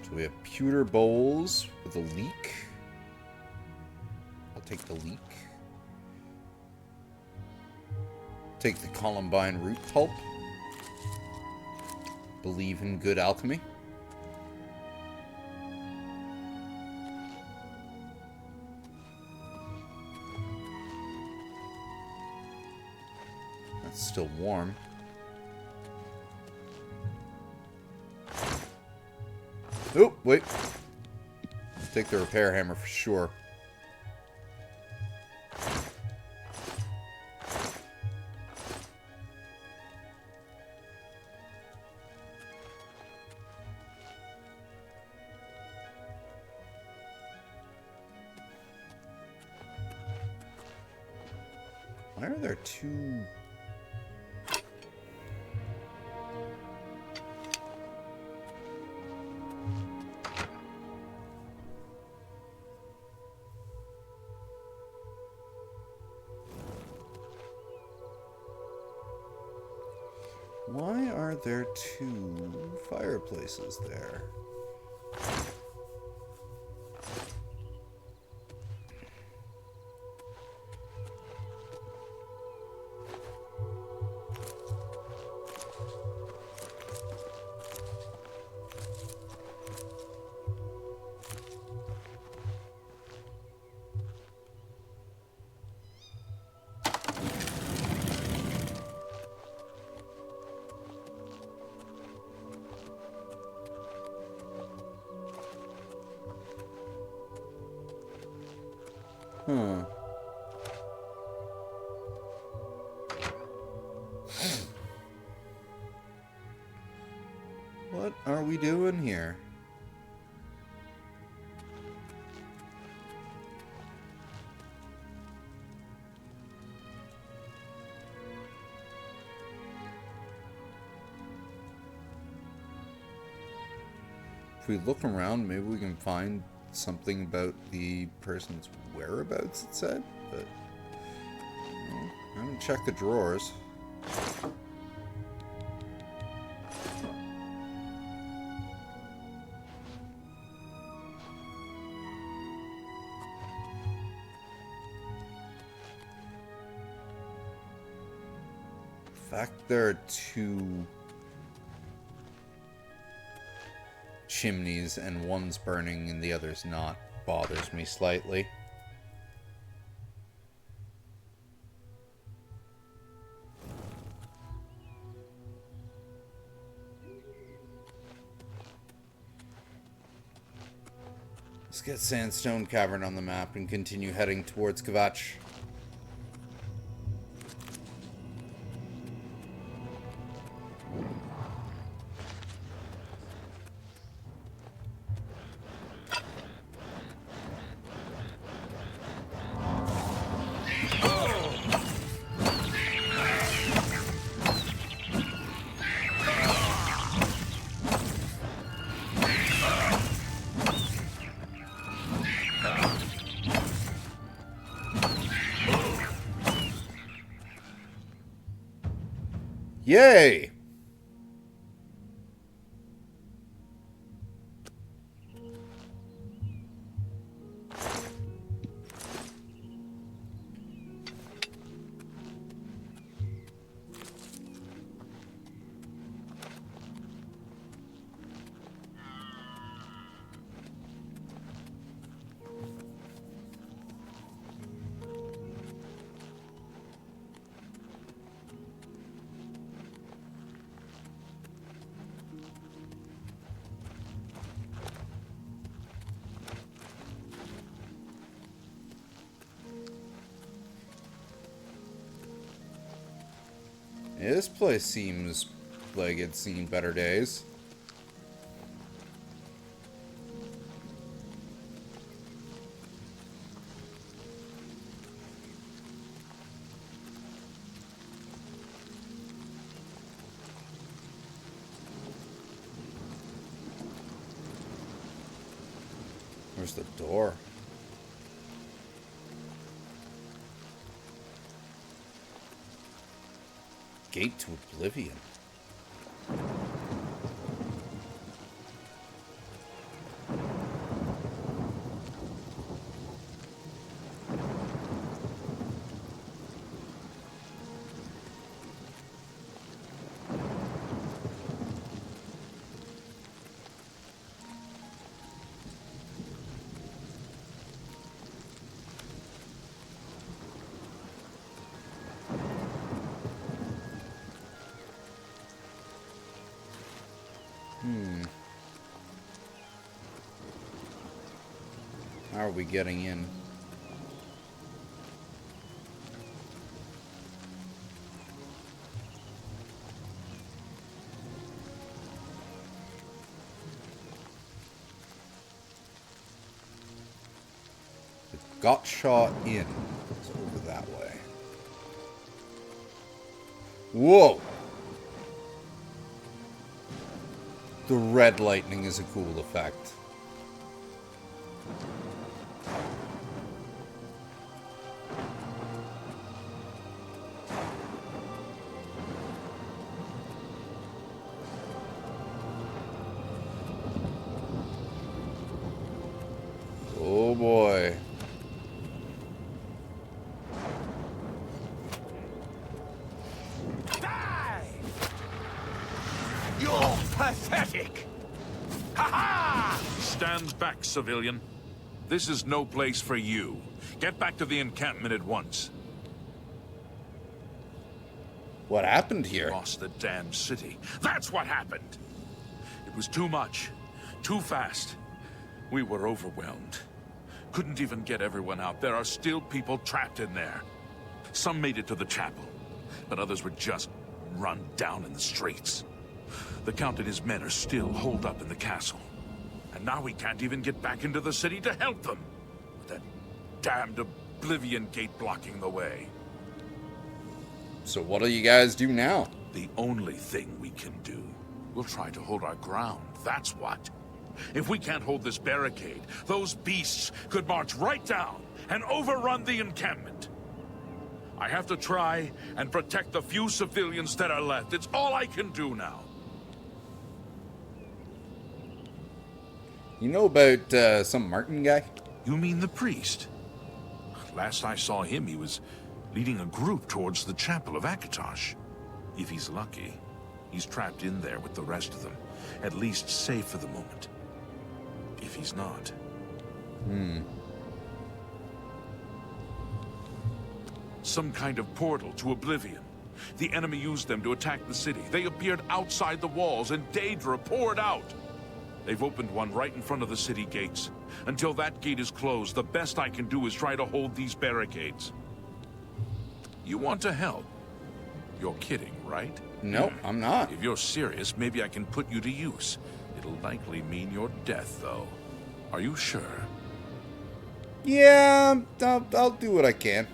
So we have pewter bowls with a leak. I'll take the leak. Take the columbine root pulp. Believe in good alchemy. That's still warm. Oh, wait. Take the repair hammer for sure. Why are there two... Why are there two fireplaces there? What are we doing here? If we look around, maybe we can find something about the person's whereabouts, it said, but I haven't checked the drawers. fact there are two chimneys and one's burning and the other's not bothers me slightly. Let's get Sandstone Cavern on the map and continue heading towards Kvatch. Yay! Yeah, this place seems like it's seen better days. Where's the door? Gate to Oblivion. How are we getting in? The Gotcha Inn is over that way. Whoa! The red lightning is a cool effect. Oh boy. Die! You're pathetic! Ha-ha! Stand back, civilian. This is no place for you. Get back to the encampment at once. What happened here? Lost the damn city. That's what happened! It was too much. Too fast. We were overwhelmed. Couldn't even get everyone out. There are still people trapped in there. Some made it to the chapel, but others were just run down in the streets. The Count and his men are still holed up in the castle. And now we can't even get back into the city to help them. With that damned Oblivion gate blocking the way. So what do you guys do now? The only thing we can do. We'll try to hold our ground, that's what. If we can't hold this barricade, those beasts could march right down and overrun the encampment. I have to try and protect the few civilians that are left. It's all I can do now. You know about some Martin guy? You mean the priest? Last I saw him, he was leading a group towards the chapel of Akatosh. If he's lucky, he's trapped in there with the rest of them, at least safe for the moment. If he's not... Some kind of portal to Oblivion. The enemy used them to attack the city. They appeared outside the walls, and Daedra poured out. They've opened one right in front of the city gates. Until that gate is closed, the best I can do is try to hold these barricades. You want to help? You're kidding, right? Nope, I'm not. If you're serious, maybe I can put you to use. It'll likely mean your death, though. Are you sure? Yeah, I'll do what I can.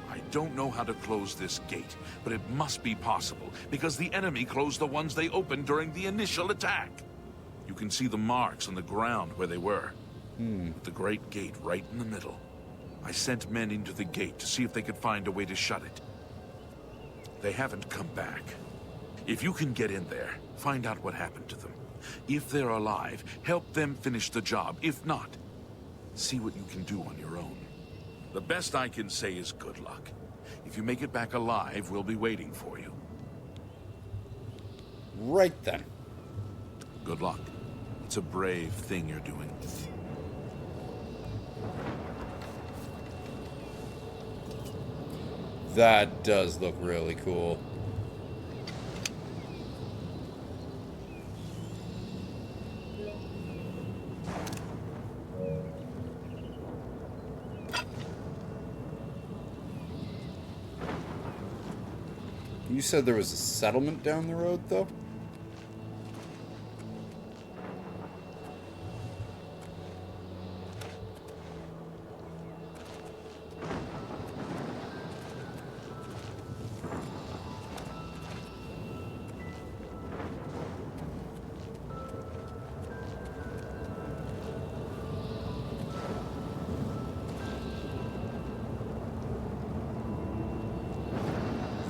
I don't know how to close this gate, but it must be possible, because the enemy closed the ones they opened during the initial attack. You can see the marks on the ground where they were. With the great gate right in the middle. I sent men into the gate to see if they could find a way to shut it. They haven't come back. If you can get in there, find out what happened to them. If they're alive, help them finish the job. If not, see what you can do on your own. The best I can say is good luck. If you make it back alive, we'll be waiting for you. Right then. Good luck. It's a brave thing you're doing. That does look really cool. You said there was a settlement down the road, though?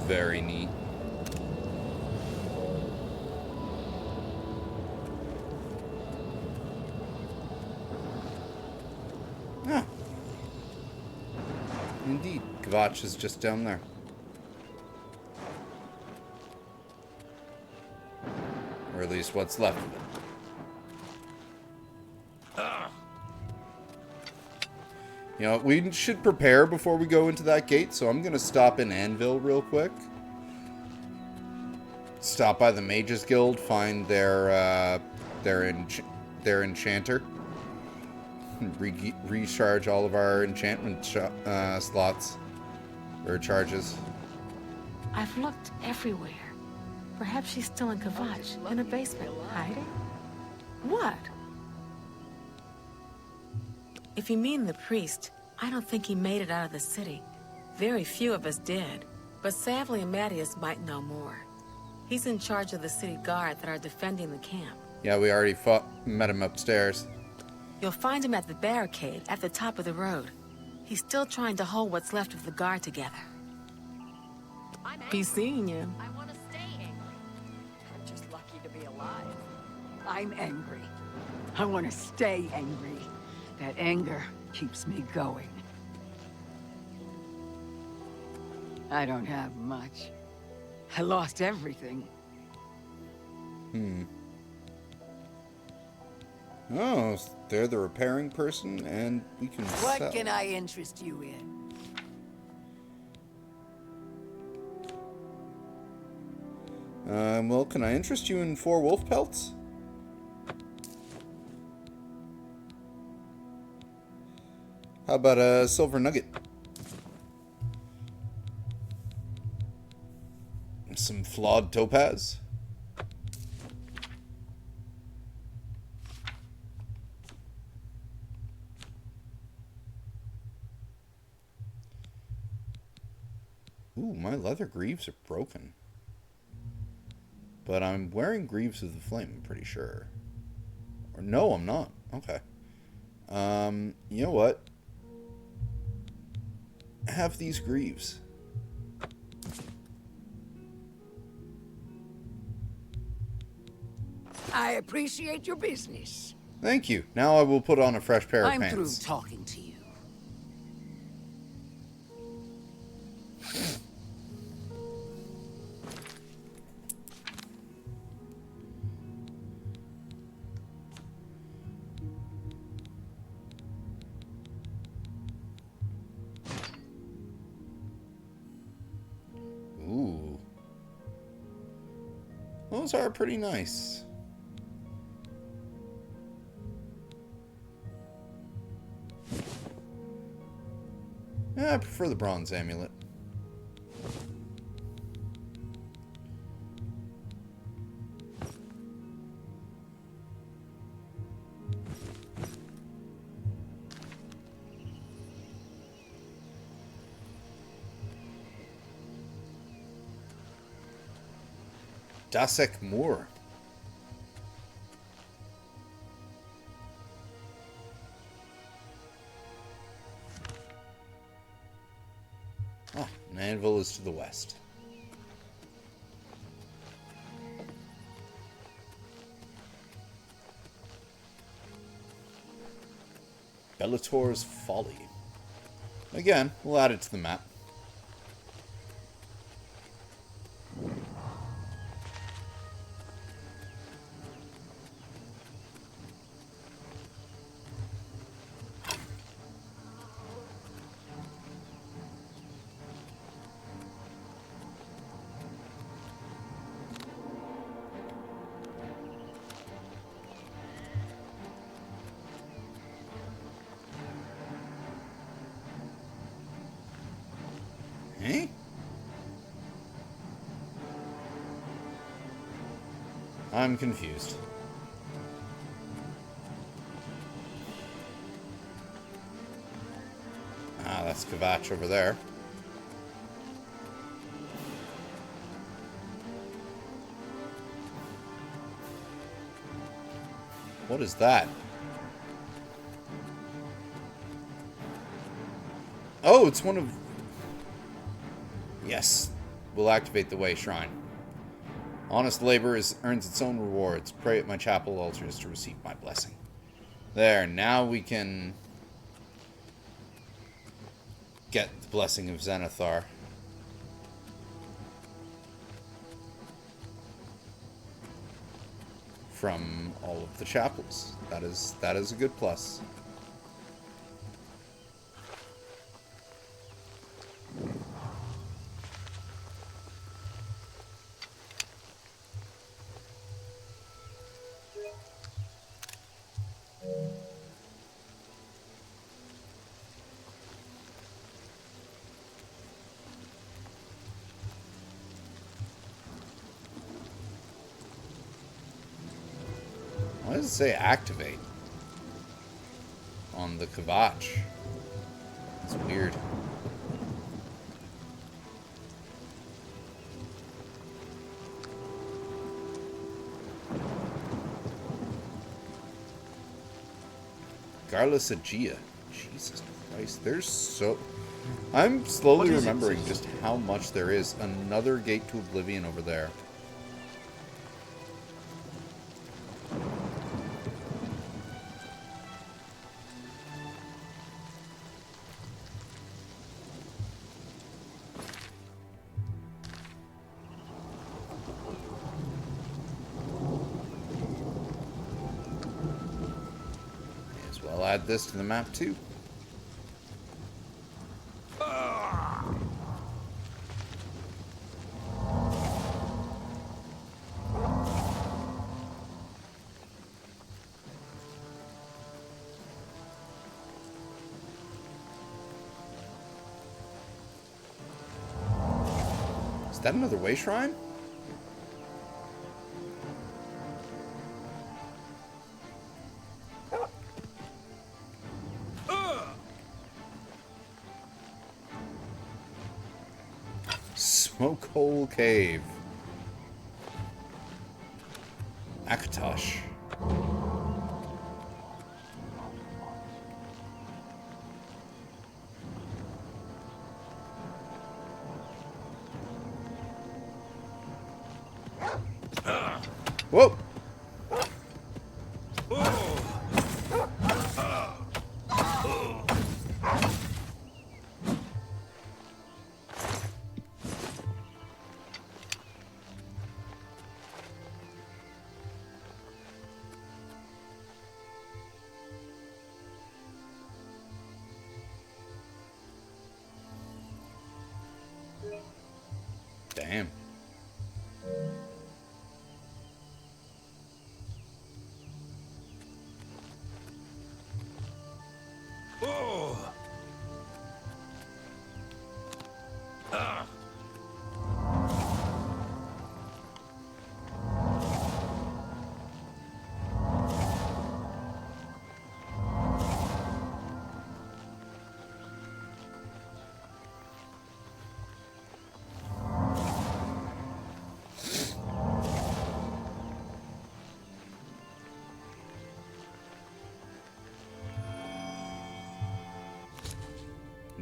Very neat. Ah. Indeed, Kvatch is just down there. Or at least what's left of it. You know, we should prepare before we go into that gate, so I'm going to stop in Anvil real quick. Stop by the Mages Guild, find their enchanter. Recharge all of our enchantment slots. Or charges. I've looked everywhere. Perhaps she's still in Kvatch, in a basement, hiding? What? If you mean the priest, I don't think he made it out of the city. Very few of us did. But Savli and Mattias might know more. He's in charge of the city guard that are defending the camp. Yeah, we already met him upstairs. You'll find him at the barricade at the top of the road. He's still trying to hold what's left of the guard together. Be seeing you. I want to stay angry. I'm just lucky to be alive. I'm angry. I want to stay angry. That anger keeps me going. I don't have much. I lost everything. Oh, they're the repairing person, and we can What sell. can I interest you in? Well, can I interest you in 4 wolf pelts? How about a silver nugget? Some flawed topaz? Ooh, my leather greaves are broken. But I'm wearing Greaves of the Flame, I'm pretty sure. Or no, I'm not. Okay. You know what? Have these Greaves. I appreciate your business. Thank you. Now I will put on a fresh pair of I'm through pants. talking to you. Those are pretty nice. Yeah, I prefer the bronze amulet. Dasek Moor. Ah, an anvil is to the west. Bellator's Folly. Again, we'll add it to the map. Eh? I'm confused. Ah, that's Kvatch over there. What is that? Oh, it's one of... Yes, we'll activate the Way Shrine. Honest labor earns its own rewards. Pray at my chapel altars to receive my blessing. There, now we can get the blessing of Zenithar. From all of the chapels. That is a good plus. Why does it say activate on the Kvatch? It's weird. Garlus Aegea. Jesus Christ, there's so... I'm slowly remembering just how much there is. Another gate to Oblivion over there. I'll add this to the map too. Is that another Way Shrine? Smoke Hole Cave. Akatosh. Whoa! Damn.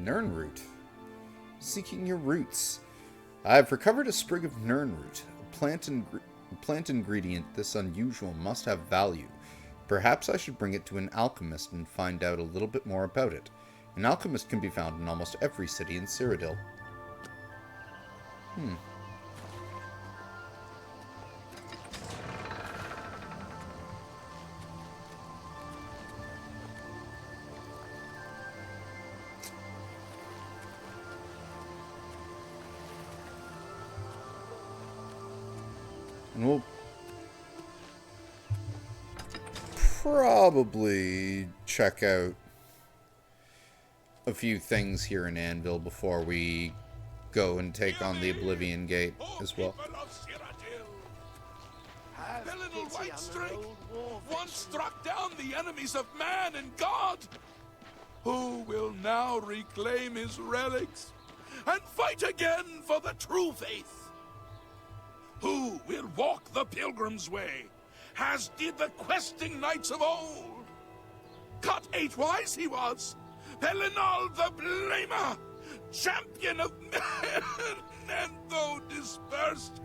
Nernroot. Seeking your roots. I've recovered a sprig of Nernroot, a plant ingredient this unusual must have value. Perhaps I should bring it to an alchemist and find out a little bit more about it. An alchemist can be found in almost every city in Cyrodiil. And we'll probably check out a few things here in Anvil before we go and take on the Oblivion Gate as well. Pelennor Whitestrake once struck down the enemies of man and God. Who will now reclaim his relics and fight again for the true faith? Who will walk the pilgrim's way, as did the questing knights of old? Cut 8-wise he was, Pelennor the Blamer, champion of men, and though dispersed,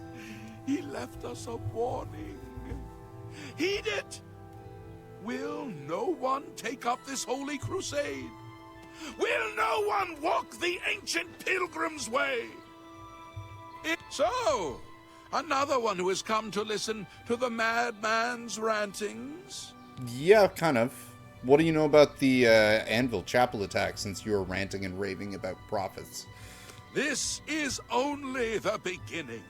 he left us a warning. Heed it! Will no one take up this holy crusade? Will no one walk the ancient pilgrim's way? So, another one who has come to listen to the madman's rantings? Yeah, kind of. What do you know about the Anvil Chapel attack, since you're ranting and raving about prophets? This is only the beginning.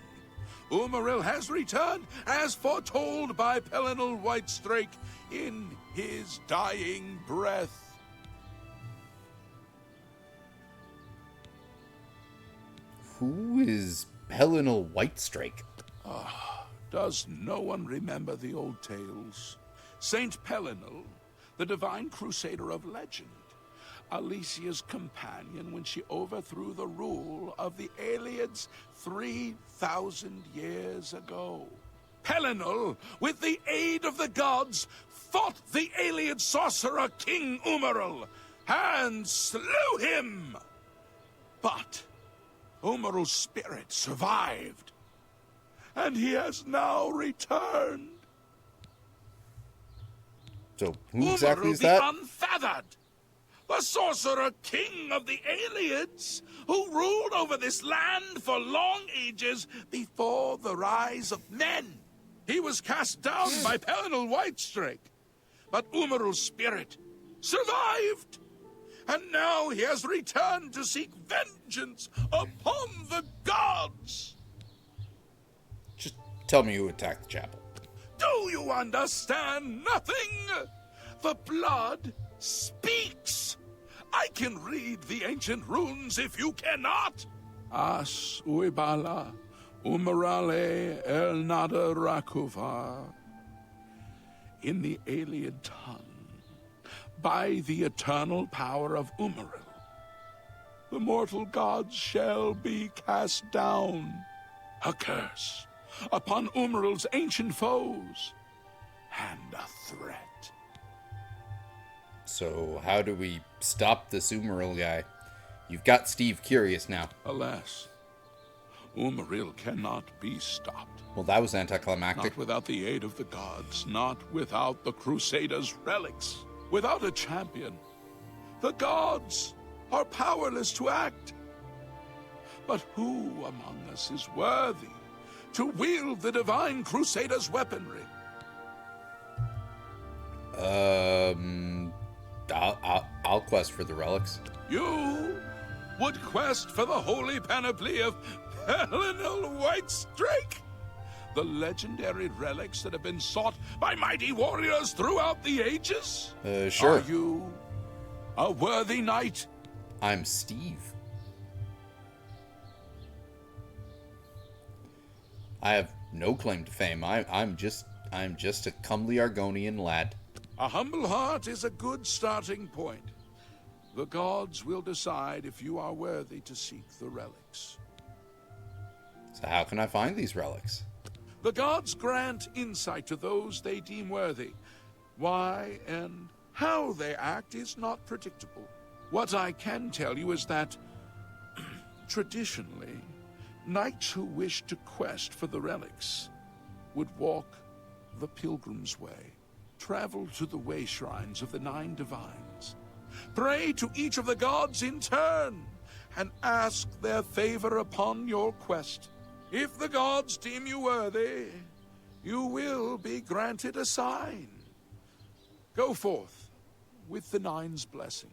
Umaril has returned, as foretold by Pelennor Whitestrake in his dying breath. Who is Pelennor Whitestrake? Does no one remember the old tales? Saint Pelennor, the divine crusader of legend, Alicia's companion when she overthrew the rule of the Aelids 3,000 years ago. Pelennor, with the aid of the gods, fought the Aelid sorcerer King Umaril and slew him. But Umaril's spirit survived, and he has now returned. So who exactly is that? Umaril the Unfeathered, the sorcerer king of the Aelids, who ruled over this land for long ages before the rise of men. He was cast down by Pelennor Whitestrake, but Umaril's spirit survived, and now he has returned to seek vengeance upon the gods. Just tell me who attacked the chapel. Do you understand nothing? The blood speaks. I can read the ancient runes if you cannot. As uibala, umarale el nada rakuva. In the Aeliad tongue, by the eternal power of Umaril, the mortal gods shall be cast down. A curse upon Umaril's ancient foes, and a threat. So how do we stop this Umaril guy? You've got Steve curious now. Alas, Umaril cannot be stopped. Well, that was anticlimactic. Not without the aid of the gods, not without the Crusaders' relics. Without a champion, the gods are powerless to act. But who among us is worthy to wield the divine Crusaders' weaponry? I'll quest for the relics. You would quest for the holy panoply of Pelennor Whitestrake? The legendary relics that have been sought by mighty warriors throughout the ages? Sure. Are you a worthy knight? I'm Steve. I have no claim to fame. I'm just a comely Argonian lad. A humble heart is a good starting point. The gods will decide if you are worthy to seek the relics. So how can I find these relics? The gods grant insight to those they deem worthy. Why and how they act is not predictable. What I can tell you is that, traditionally, knights who wished to quest for the relics would walk the Pilgrim's Way, travel to the way shrines of the 9 divines, pray to each of the gods in turn, and ask their favor upon your quest. If the gods deem you worthy, you will be granted a sign. Go forth with the 9's blessings.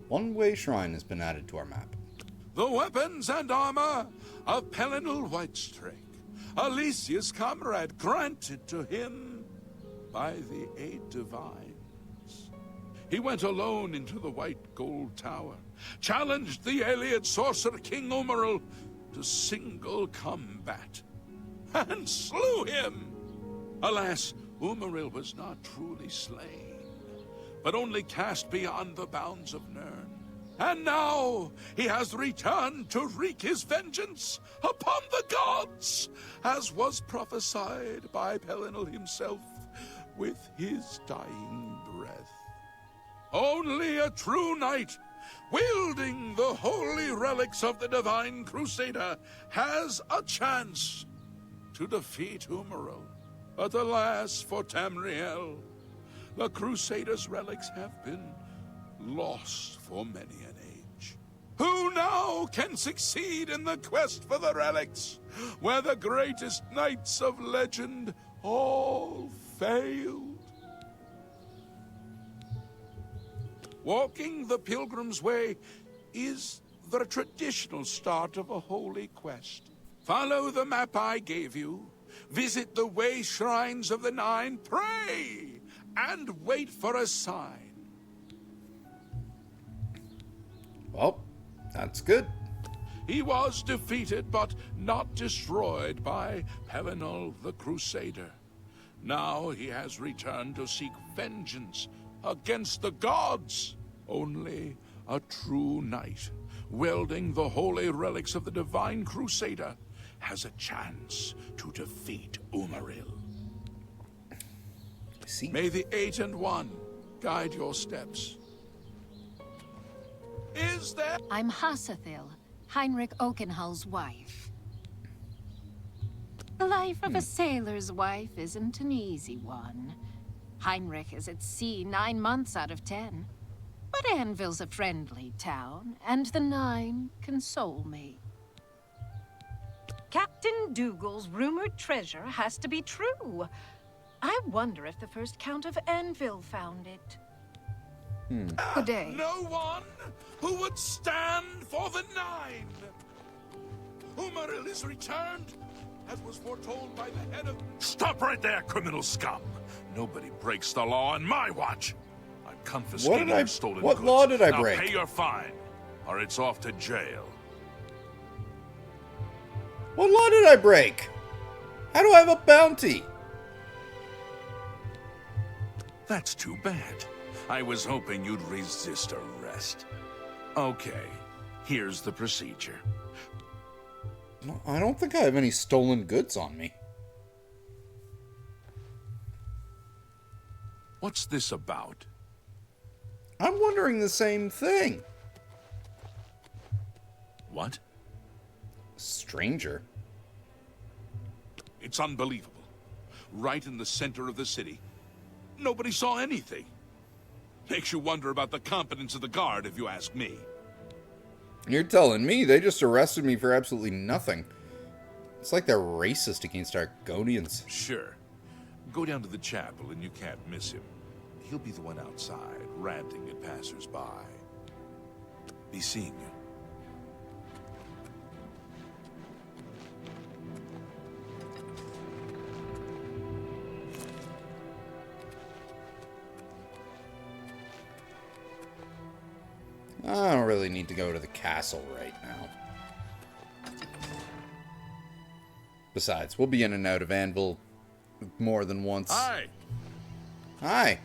One-way shrine has been added to our map. The weapons and armor of Pelinal Whitestrake, Alicia's comrade, granted to him by the 8 divines. He went alone into the White Gold Tower, challenged the Ayleid sorcerer King Umaril to single combat, and slew him. Alas, Umaril was not truly slain, but only cast beyond the bounds of Nirn. And now he has returned to wreak his vengeance upon the gods, as was prophesied by Pelinal himself with his dying breath. Only a true knight, wielding the holy relics of the Divine Crusader, has a chance to defeat Umaril. But alas for Tamriel, the Crusader's relics have been lost for many an age. Who now can succeed in the quest for the relics, where the greatest knights of legend all failed? Walking the Pilgrim's Way is the traditional start of a holy quest. Follow the map I gave you, visit the way shrines of the 9, pray, and wait for a sign. Well, that's good. He was defeated, but not destroyed by Pelinal the Crusader. Now he has returned to seek vengeance against the gods. Only a true knight, wielding the holy relics of the Divine Crusader, has a chance to defeat Umaril. See? May the 8 and 1 guide your steps. Is there... I'm Hasathil, Heinrich Oakenhull's wife. The life of a sailor's wife isn't an easy one. Heinrich is at sea 9 months out of 10. But Anvil's a friendly town, and the 9 console me. Captain Dougal's rumored treasure has to be true. I wonder if the first Count of Anvil found it. Good day. No one who would stand for the 9. Umaril is returned, as was foretold by the head of... Stop right there, criminal scum! Nobody breaks the law on my watch. I'm confiscating your stolen goods. What law did I now break? Pay your fine, or it's off to jail. What law did I break? How do I have a bounty? That's too bad. I was hoping you'd resist arrest. Okay, here's the procedure. I don't think I have any stolen goods on me. What's this about? I'm wondering the same thing. What? Stranger. It's unbelievable. Right in the center of the city. Nobody saw anything. Makes you wonder about the competence of the guard, if you ask me. You're telling me they just arrested me for absolutely nothing. It's like they're racist against Argonians. Sure. Go down to the chapel and you can't miss him. He'll be the one outside, ranting at passers-by. Be seeing you. I don't really need to go to the castle right now. Besides, we'll be in and out of Anvil more than once. Hi! Hi!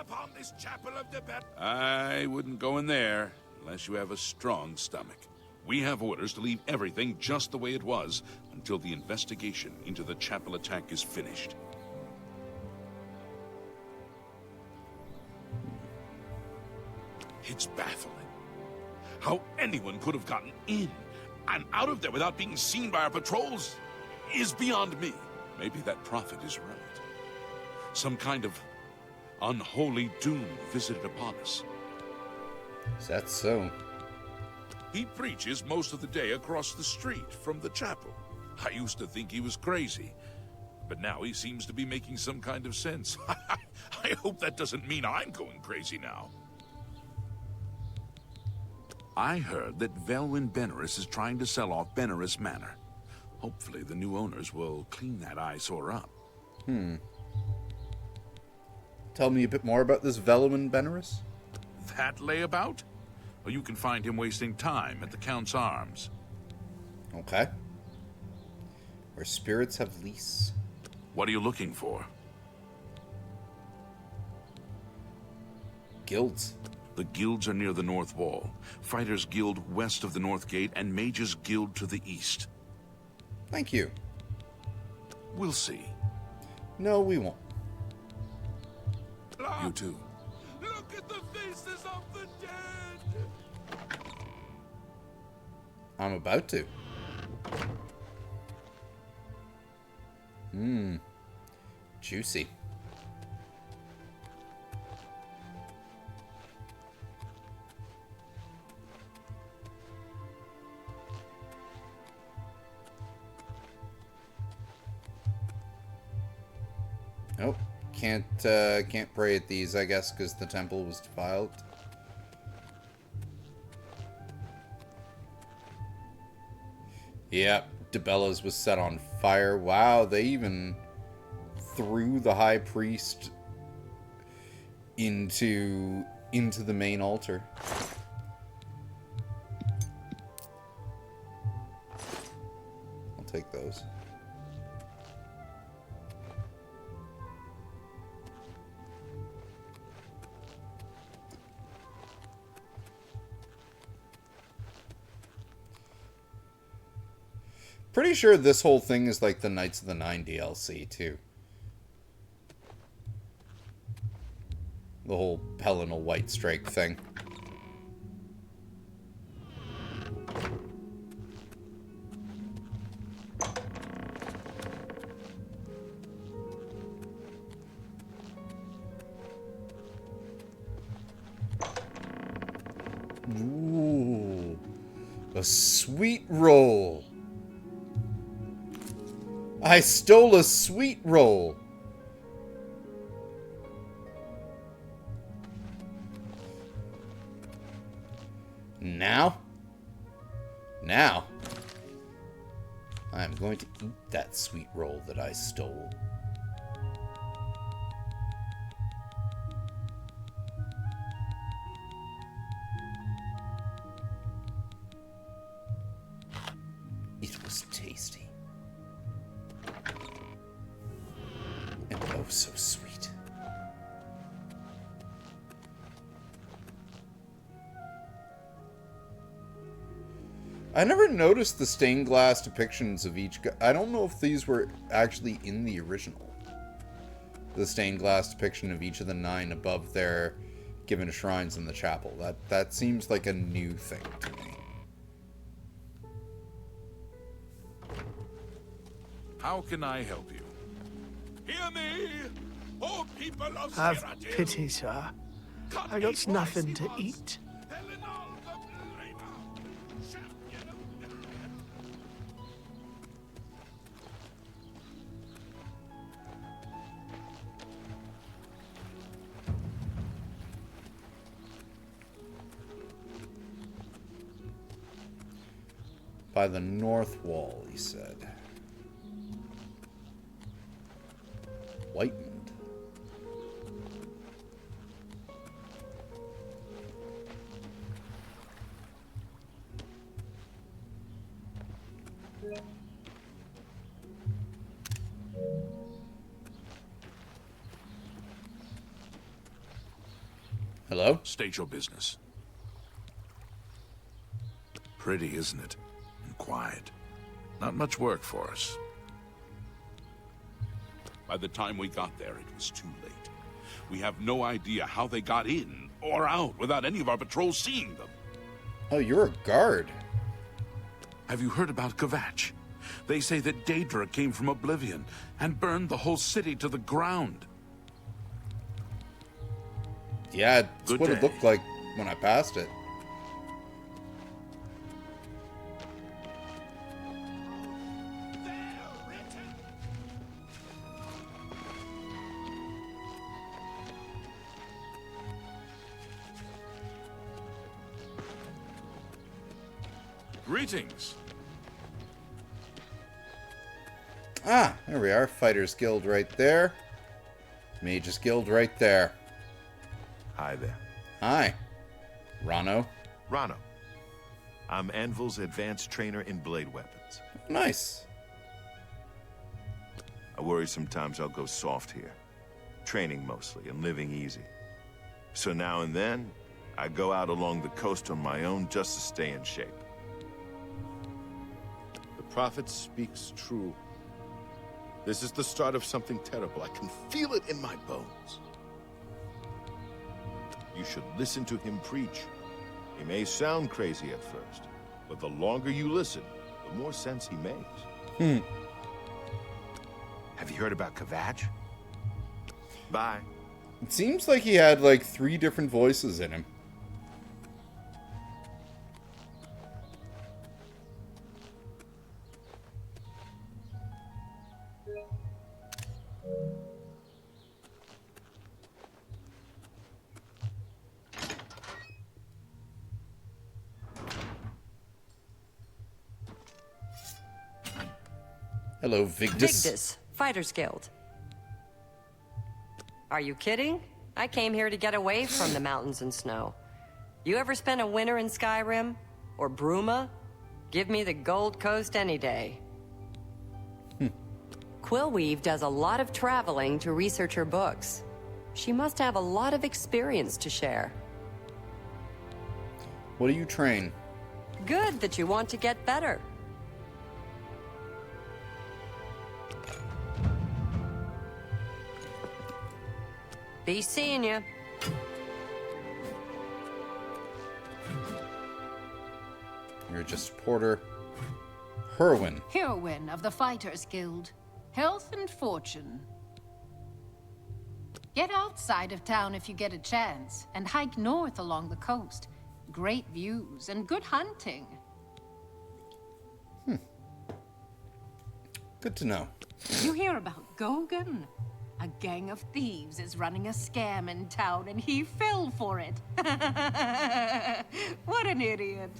upon this chapel of the I wouldn't go in there unless you have a strong stomach. We have orders to leave everything just the way it was until the investigation into the chapel attack is finished. It's baffling how anyone could have gotten in and out of there without being seen by our patrols is beyond me. Maybe that prophet is right. Some kind of unholy doom visited upon us. Is that so? He preaches most of the day across the street from the chapel. I used to think he was crazy, but now he seems to be making some kind of sense. I hope that doesn't mean I'm going crazy now. I heard that Velwyn Benaris is trying to sell off Benaris Manor. Hopefully the new owners will clean that eyesore up. Tell me a bit more about this Velwyn Benaris. That layabout? Well, you can find him wasting time at the Count's Arms. Okay. Where spirits have lease. What are you looking for? Guilds. The guilds are near the North Wall. Fighters Guild west of the North Gate and Mages Guild to the east. Thank you. We'll see. No, we won't. You too. Look at the faces of the dead! I'm about to. Juicy. Oh, can't pray at these, I guess, because the temple was defiled. Yep, Debella's was set on fire. Wow, they even threw the high priest into the main altar. I'll take those. Pretty sure this whole thing is like the Knights of the Nine DLC, too. The whole Pelennor White Strike thing. Ooh. A sweet roll. I stole a sweet roll. Now, I'm going to eat that sweet roll that I stole. It was tasty. And oh, so sweet. I never noticed the stained glass depictions of each guy. I don't know if these were actually in the original. The stained glass depiction of each of the 9 above their given shrines in the chapel. That seems like a new thing to me. How can I help you? Hear me, O people of Have Cyrodiil. pity, sir. I got nothing to eat. Pelennor the Braver, champion of By the north wall, he said. Whitemond. Hello? State your business. Pretty, isn't it? And quiet. Not much work for us. By the time we got there, it was too late. We have no idea how they got in or out without any of our patrols seeing them. Oh, you're a guard. Have you heard about Kvatch? They say that Daedra came from Oblivion and burned the whole city to the ground. Yeah, it's Good what it day. looked like when I passed it. Greetings. Ah, there we are. Fighters Guild right there. Mages Guild right there. Hi there. Hi. Rano. Rano. I'm Anvil's advanced trainer in blade weapons. Nice. I worry sometimes I'll go soft here. Training mostly and living easy. So now and then, I go out along the coast on my own just to stay in shape. The prophet speaks true. This is the start of something terrible. I can feel it in my bones. You should listen to him preach. He may sound crazy at first, but the longer you listen, the more sense he makes. Have you heard about Kvatch? Bye. It seems like he had like 3 different voices in him. Hello, Vigdis. Vigdis, Fighters Guild. Are you kidding? I came here to get away from the mountains and snow. You ever spent a winter in Skyrim? Or Bruma? Give me the Gold Coast any day. Quillweave does a lot of traveling to research her books. She must have a lot of experience to share. What do you train? Good that you want to get better. Be seeing you. You're just Porter. Herwin. Heroine of the Fighters Guild. Health and fortune. Get outside of town if you get a chance, and hike north along the coast. Great views and good hunting. Good to know. You hear about Gogan? A gang of thieves is running a scam in town, and he fell for it. What an idiot.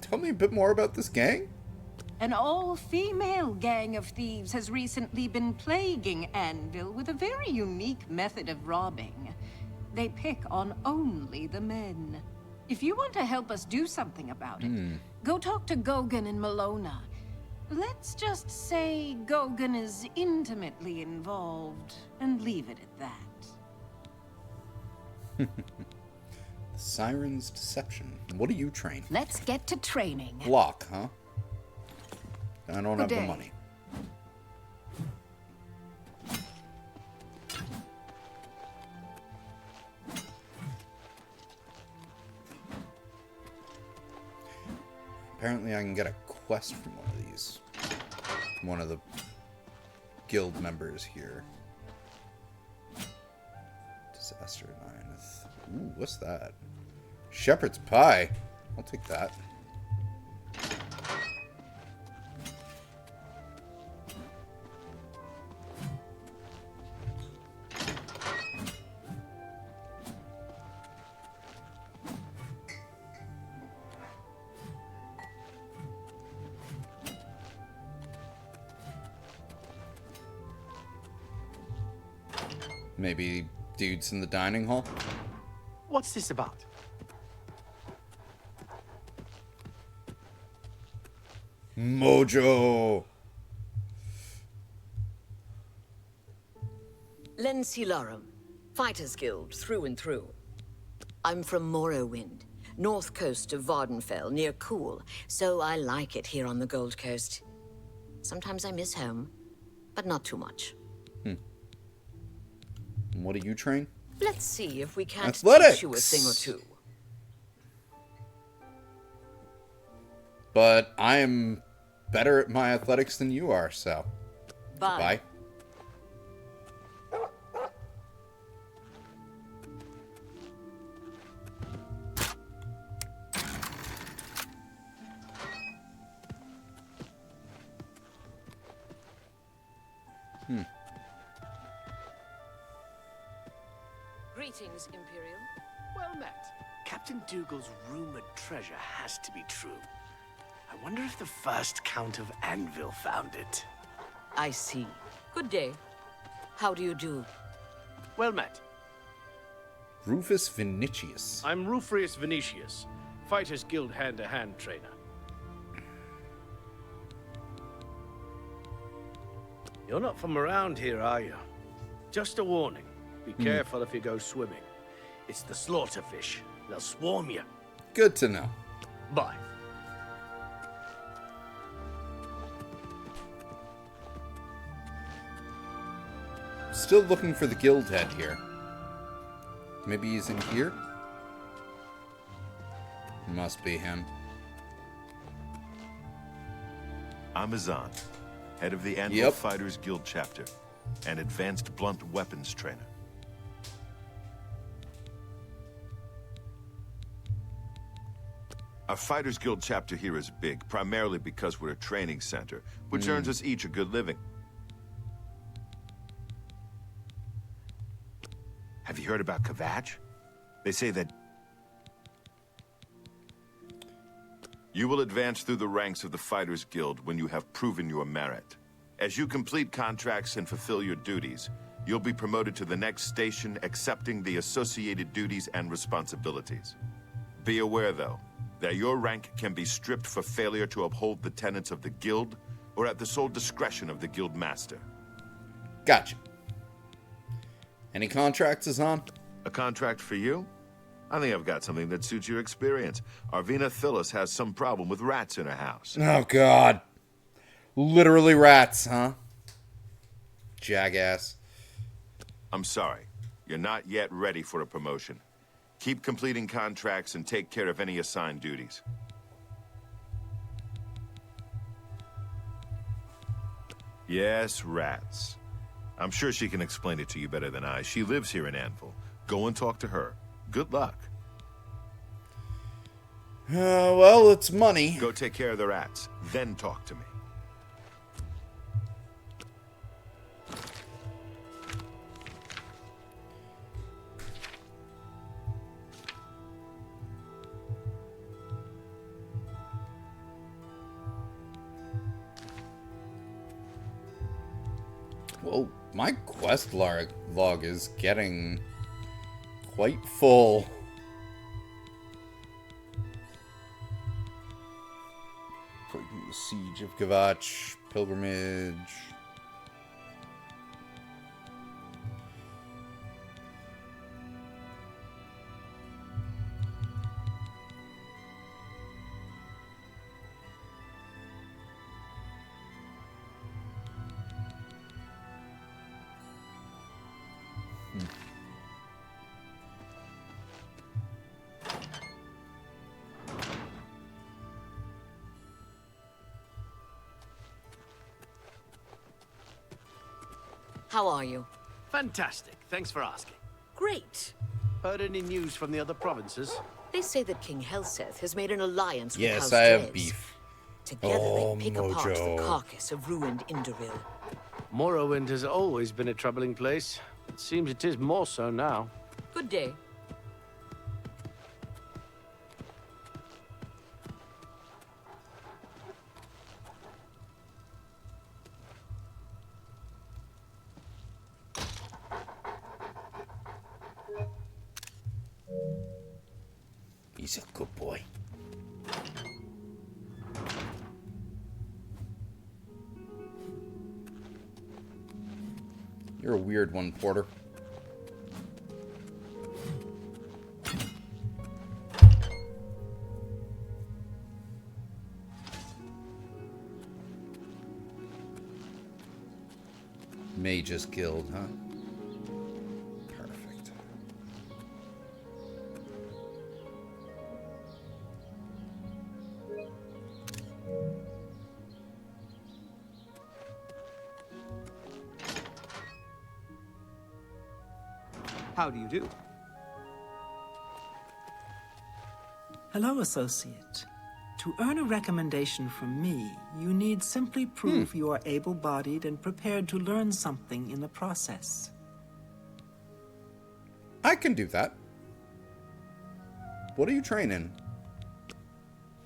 Tell me a bit more about this gang. An all-female gang of thieves has recently been plaguing Anvil with a very unique method of robbing. They pick on only the men. If you want to help us do something about it, go talk to Gogan and Malona. Let's just say Gogan is intimately involved, and leave it at that. Siren's Deception. What do you train? Let's get to training. Block, huh? I don't have Good the day. money. Apparently I can get a quest from one of these. From one of the guild members here. Disaster 9th. Ooh, what's that? Shepherd's Pie. I'll take that. Maybe dudes in the dining hall? What's this about? Mojo! Lensilarum, Fighters Guild, through and through. I'm from Morrowind, north coast of Vardenfell, near Cool, so I like it here on the Gold Coast. Sometimes I miss home, but not too much. What do you train? Let's see if we can't Athletics. teach you a thing or two. But I am better at my athletics than you are, so. Bye. Greetings, Imperial. Well met. Captain Dougal's rumored treasure has to be true. I wonder if the first Count of Anvil found it. I see. Good day. How do you do? Well met. Rufus Vinicius. I'm Rufrius Vinicius, Fighters Guild hand-to-hand trainer. You're not from around here, are you? Just a warning. Be careful if you go swimming. It's the slaughterfish. They'll swarm you. Good to know. Bye. Still looking for the guild head here. Maybe he's in here? Must be him. I'm Azan, head of the Anvil Fighters Guild chapter, and advanced blunt weapons trainer. Our Fighters Guild chapter here is big, primarily because we're a training center, which earns us each a good living. Have you heard about Kvatch? They say that you will advance through the ranks of the Fighters Guild when you have proven your merit. As you complete contracts and fulfill your duties, you'll be promoted to the next station, accepting the associated duties and responsibilities. Be aware, though, that your rank can be stripped for failure to uphold the tenets of the Guild, or at the sole discretion of the Guild Master. Gotcha. Any contracts, Azan? A contract for you? I think I've got something that suits your experience. Arvina Phyllis has some problem with rats in her house. Oh, God. Literally rats, huh? Jackass. I'm sorry. You're not yet ready for a promotion. Keep completing contracts and take care of any assigned duties. Yes, rats. I'm sure she can explain it to you better than I. She lives here in Anvil. Go and talk to her. Good luck. Well, it's money. Go take care of the rats, then talk to me. Well, my quest log is getting quite full. The Siege of Kvatch, Pilgrimage. How are you? Fantastic. Thanks for asking. Great. Heard any news from the other provinces? They say that King Helseth has made an alliance with Yes, House I have Dres. beef. Together Oh, they pick apart the Mojo. carcass of ruined Indoril. Morrowind has always been a troubling place. It seems it is more so now. Good day. He's a good boy. You're a weird one, Porter. Mages Guild, huh? Perfect. How do you do? Hello, Associate. To earn a recommendation from me, you need simply prove you are able-bodied and prepared to learn something in the process. I can do that. What are you training?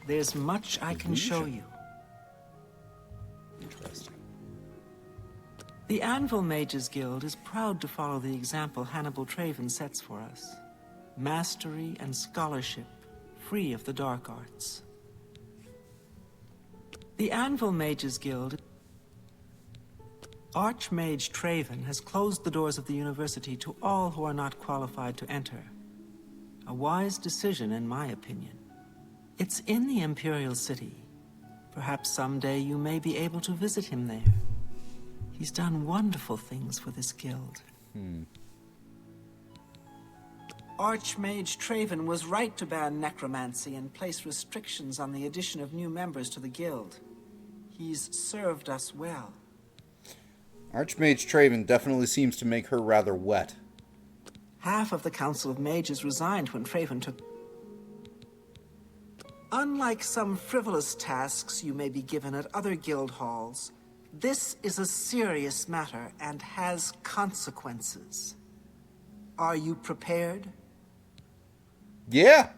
There's much I can show you. Interesting. The Anvil Mages Guild is proud to follow the example Hannibal Traven sets for us. Mastery and scholarship, free of the dark arts. The Anvil Mages Guild... Archmage Traven has closed the doors of the university to all who are not qualified to enter. A wise decision, in my opinion. It's in the Imperial City. Perhaps someday you may be able to visit him there. He's done wonderful things for this guild. Archmage Traven was right to ban necromancy and place restrictions on the addition of new members to the guild. He's served us well. Archmage Traven definitely seems to make her rather wet. Half of the Council of Mages resigned when Traven took... Unlike some frivolous tasks you may be given at other guild halls, this is a serious matter and has consequences. Are you prepared? Yeah.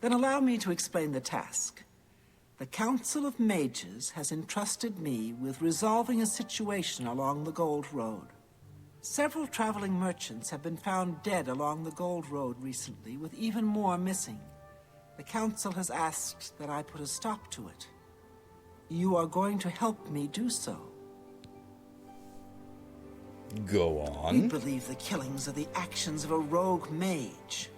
Then allow me to explain the task. The Council of Mages has entrusted me with resolving a situation along the Gold Road. Several traveling merchants have been found dead along the Gold Road recently, with even more missing. The Council has asked that I put a stop to it. You are going to help me do so. Go on. We believe the killings are the actions of a rogue mage.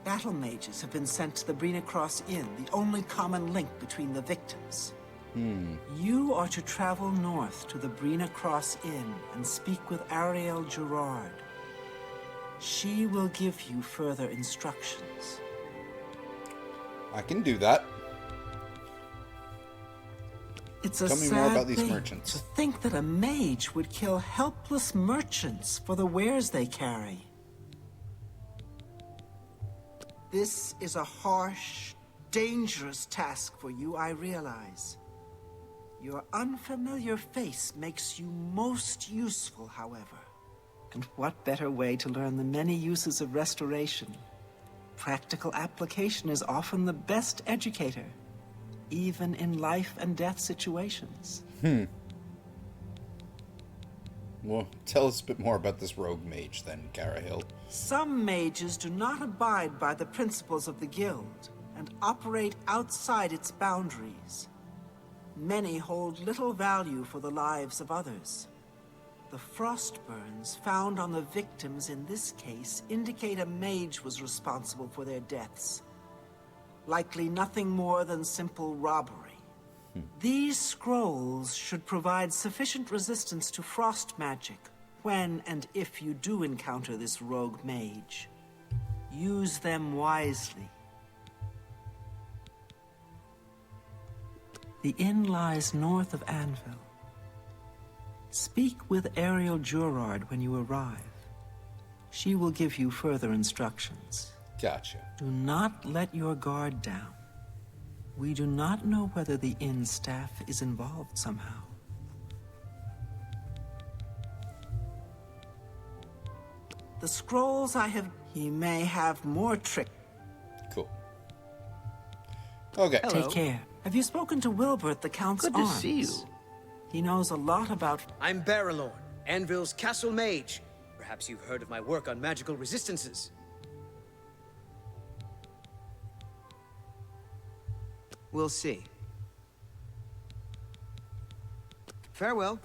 Battle mages have been sent to the Brina Cross Inn, the only common link between the victims. You are to travel north to the Brina Cross Inn and speak with Ariel Gerard. She will give you further instructions. I can do that. It's a Tell me sad more about these thing merchants. to think that a mage would kill helpless merchants for the wares they carry. This is a harsh, dangerous task for you, I realize. Your unfamiliar face makes you most useful, however. And what better way to learn the many uses of restoration? Practical application is often the best educator, even in life and death situations. Well, tell us a bit more about this rogue mage then, Carahill. Some mages do not abide by the principles of the guild and operate outside its boundaries. Many hold little value for the lives of others. The frostburns found on the victims in this case indicate a mage was responsible for their deaths. Likely nothing more than simple robbery. These scrolls should provide sufficient resistance to frost magic when and if you do encounter this rogue mage. Use them wisely. The inn lies north of Anvil. Speak with Ariel Gerard when you arrive. She will give you further instructions. Gotcha. Do not let your guard down. We do not know whether the inn staff is involved somehow. The scrolls I have... He may have more trick. Cool. Okay. Take care. Have you spoken to Wilbert, the Count's Good to arms? see you. He knows a lot about... I'm Baralorn, Anvil's castle mage. Perhaps you've heard of my work on magical resistances. We'll see. Farewell.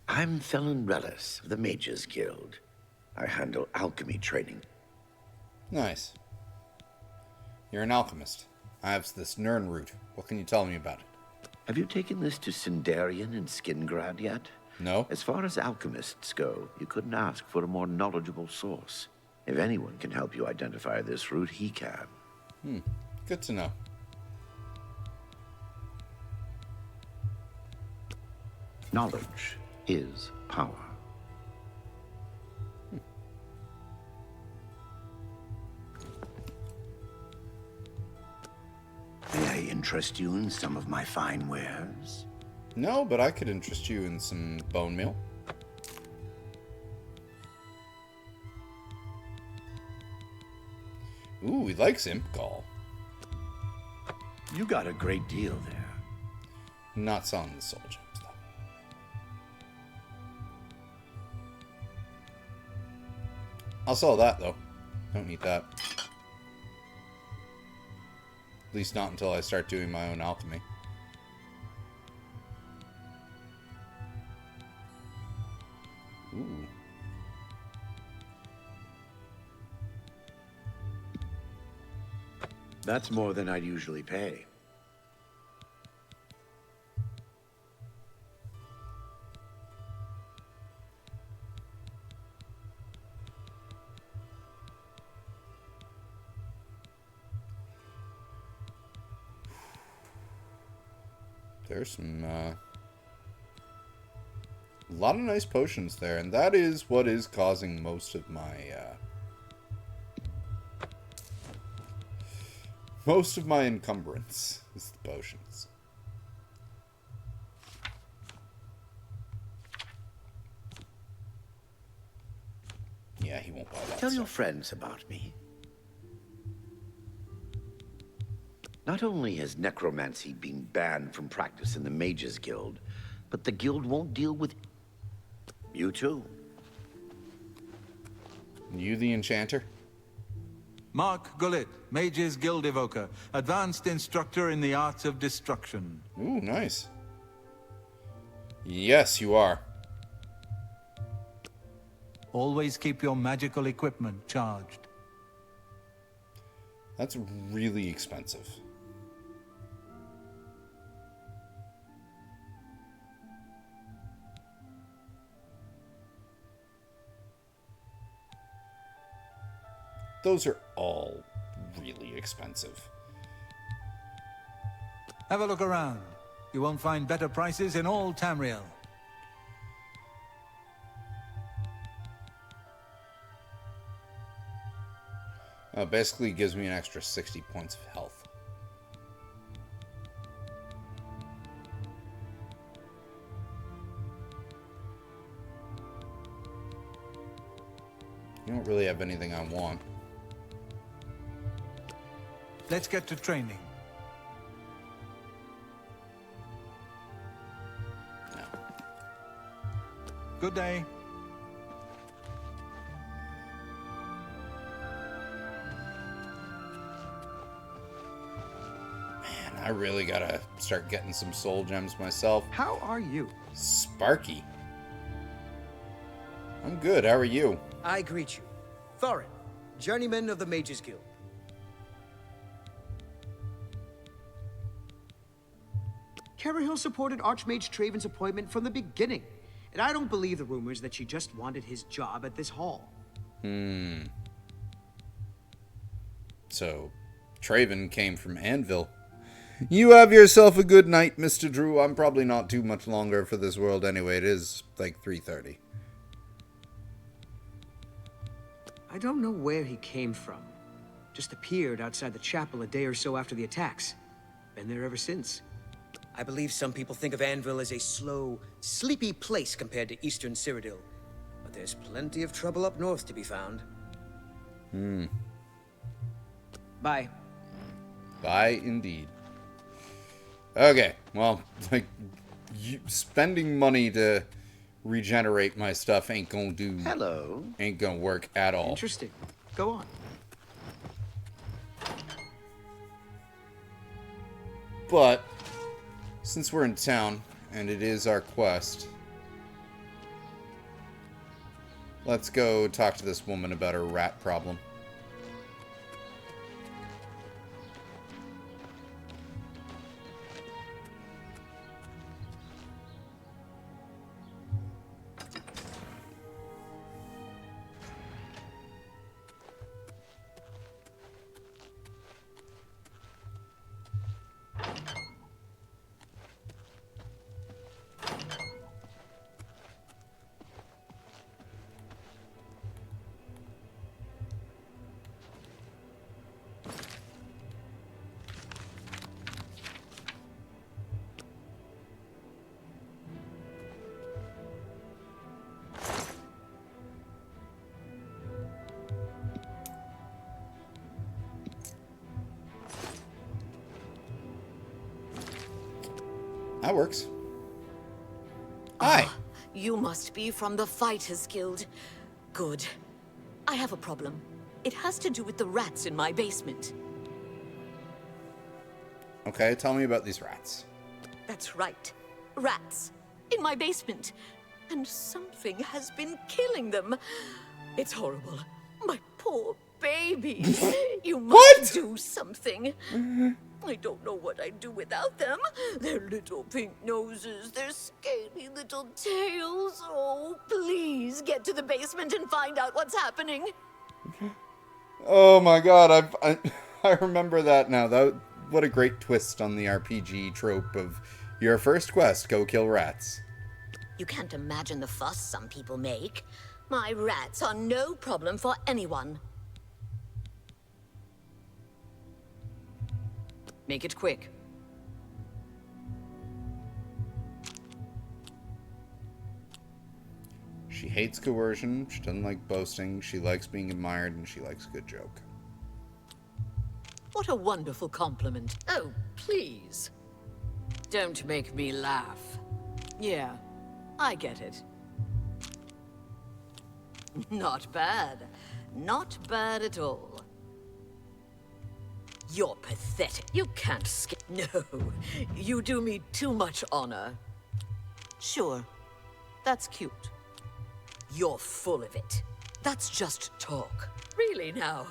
I'm Felon Relis of the Mages Guild. I handle alchemy training. Nice. You're an alchemist. I have this Nern root. What can you tell me about it? Have you taken this to Sindarian and Skingrad yet? No. As far as alchemists go, you couldn't ask for a more knowledgeable source. If anyone can help you identify this route, he can. Good to know. Knowledge is power. May I interest you in some of my fine wares? No, but I could interest you in some bone meal. Ooh, he likes imp gall. You got a great deal there. Not selling the soul gems, though. I'll sell that, though. Don't need that. At least not until I start doing my own alchemy. Ooh. That's more than I'd usually pay. There's some, a lot of nice potions there, and that is what is causing most of my, encumbrance, is the potions. Yeah, he won't buy that. Tell your friends about me. Not only has necromancy been banned from practice in the Mages Guild, but the guild won't deal with you too. You the enchanter? Mark Gullet, Mages Guild Evoker, advanced instructor in the arts of destruction. Ooh, nice. Yes, you are. Always keep your magical equipment charged. That's really expensive. Those are all really expensive. Have a look around. You won't find better prices in all Tamriel. Basically gives me an extra 60 points of health. You don't really have anything I want. Let's get to training. No. Good day. Man, I really gotta start getting some soul gems myself. How are you? Sparky. I'm good, how are you? I greet you. Thorin, journeyman of the Mages Guild. Carahill supported Archmage Traven's appointment from the beginning, and I don't believe the rumors that she just wanted his job at this hall. So, Traven came from Anvil. You have yourself a good night, Mr. Drew. I'm probably not too much longer for this world anyway. It is like 3:30. I don't know where he came from. Just appeared outside the chapel a day or so after the attacks. Been there ever since. I believe some people think of Anvil as a slow, sleepy place compared to Eastern Cyrodiil. But there's plenty of trouble up north to be found. Bye. Bye, indeed. Okay, well, like, spending money to regenerate my stuff ain't gonna do... Hello. Ain't gonna work at all. Interesting. Go on. But, since we're in town, and it is our quest, let's go talk to this woman about her rat problem. That works. Hi. You must be from the Fighters Guild. Good. I have a problem. It has to do with the rats in my basement. Okay, tell me about these rats. That's right. Rats. In my basement. And something has been killing them. It's horrible. My poor babies. You must do something. I don't know what I'd do without them. Their little pink noses, their scaly little tails. Oh, please get to the basement and find out what's happening. Oh my god, I remember that now. What a great twist on the RPG trope of your first quest, go kill rats. You can't imagine the fuss some people make. My rats are no problem for anyone. Make it quick. She hates coercion, she doesn't like boasting, she likes being admired, and she likes a good joke. What a wonderful compliment. Oh, please. Don't make me laugh. Yeah, I get it. Not bad. Not bad at all. You're pathetic. You can't skip. No, you do me too much honor. Sure, that's cute. You're full of it. That's just talk. Really now,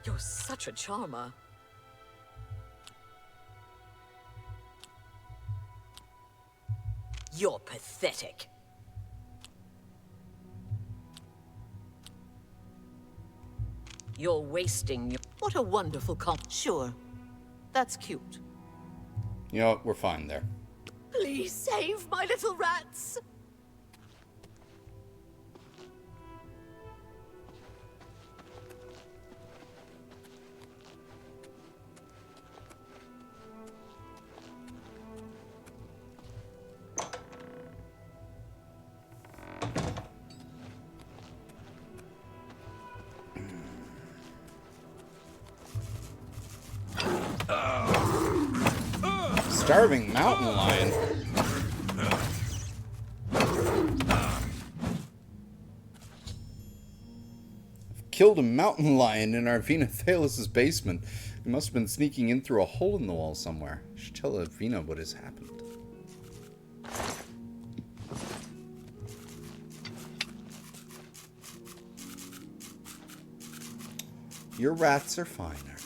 you're such a charmer. You're pathetic. You're wasting your... What a wonderful Sure, that's cute. You know what, we're fine there. Please save my little rats. Starving mountain lion. I've killed a mountain lion in Arvina Thalos' basement. He must have been sneaking in through a hole in the wall somewhere. I should tell Arvina what has happened. Your rats are fine, Arvina.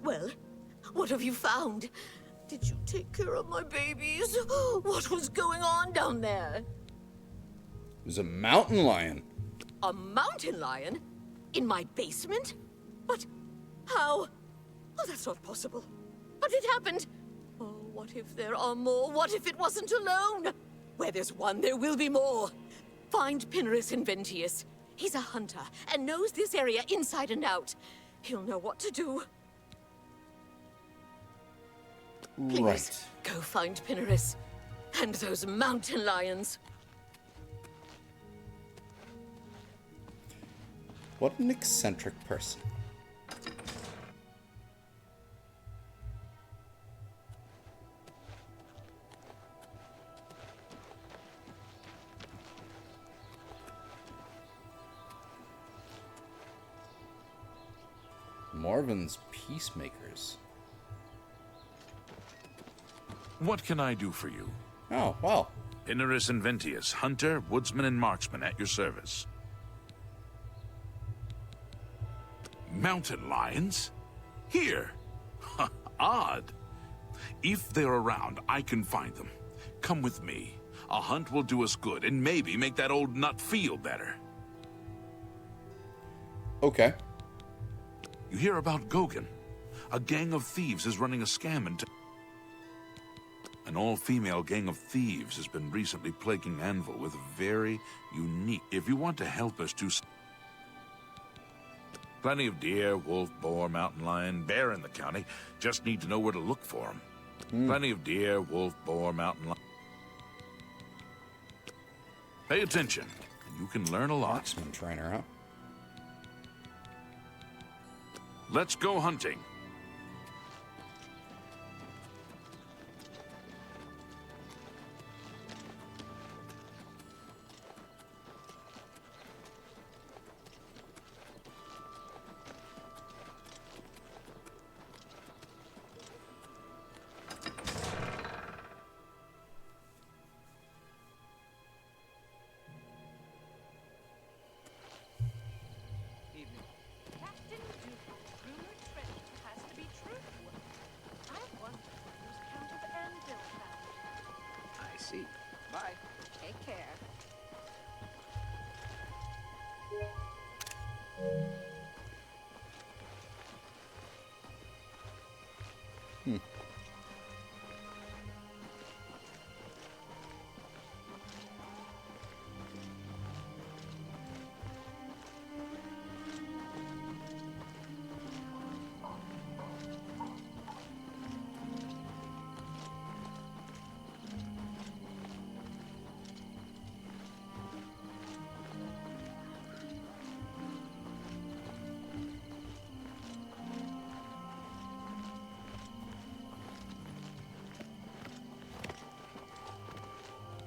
Well, what have you found? Did you take care of my babies? What was going on down there? It was a mountain lion. A mountain lion? In my basement? But how? Oh, that's not possible. But it happened. Oh, what if there are more? What if it wasn't alone? Where there's one, there will be more. Find Pinarus Inventius. He's a hunter and knows this area inside and out. He'll know what to do. Please, right. Go find Pinarus. And those mountain lions. What an eccentric person. Morven's peacemakers. What can I do for you? Oh, well. Pinarus Inventius, hunter, woodsman, and marksman at your service. Mountain lions? Here? Odd. If they're around, I can find them. Come with me. A hunt will do us good, and maybe make that old nut feel better. Okay. You hear about Goguen? A gang of thieves is running a scam in An all-female gang of thieves has been recently plaguing Anvil with a very unique... If you want to help us do... Plenty of deer, wolf, boar, mountain lion, bear in the county. Just need to know where to look for them. Plenty of deer, wolf, boar, mountain lion. Pay attention, and you can learn a lot. Marksman trainer, huh? Let's go hunting. Captain Duke's rumored treasure has to be true. I wonder whose Count of Anvil found. I see. Bye. Take care.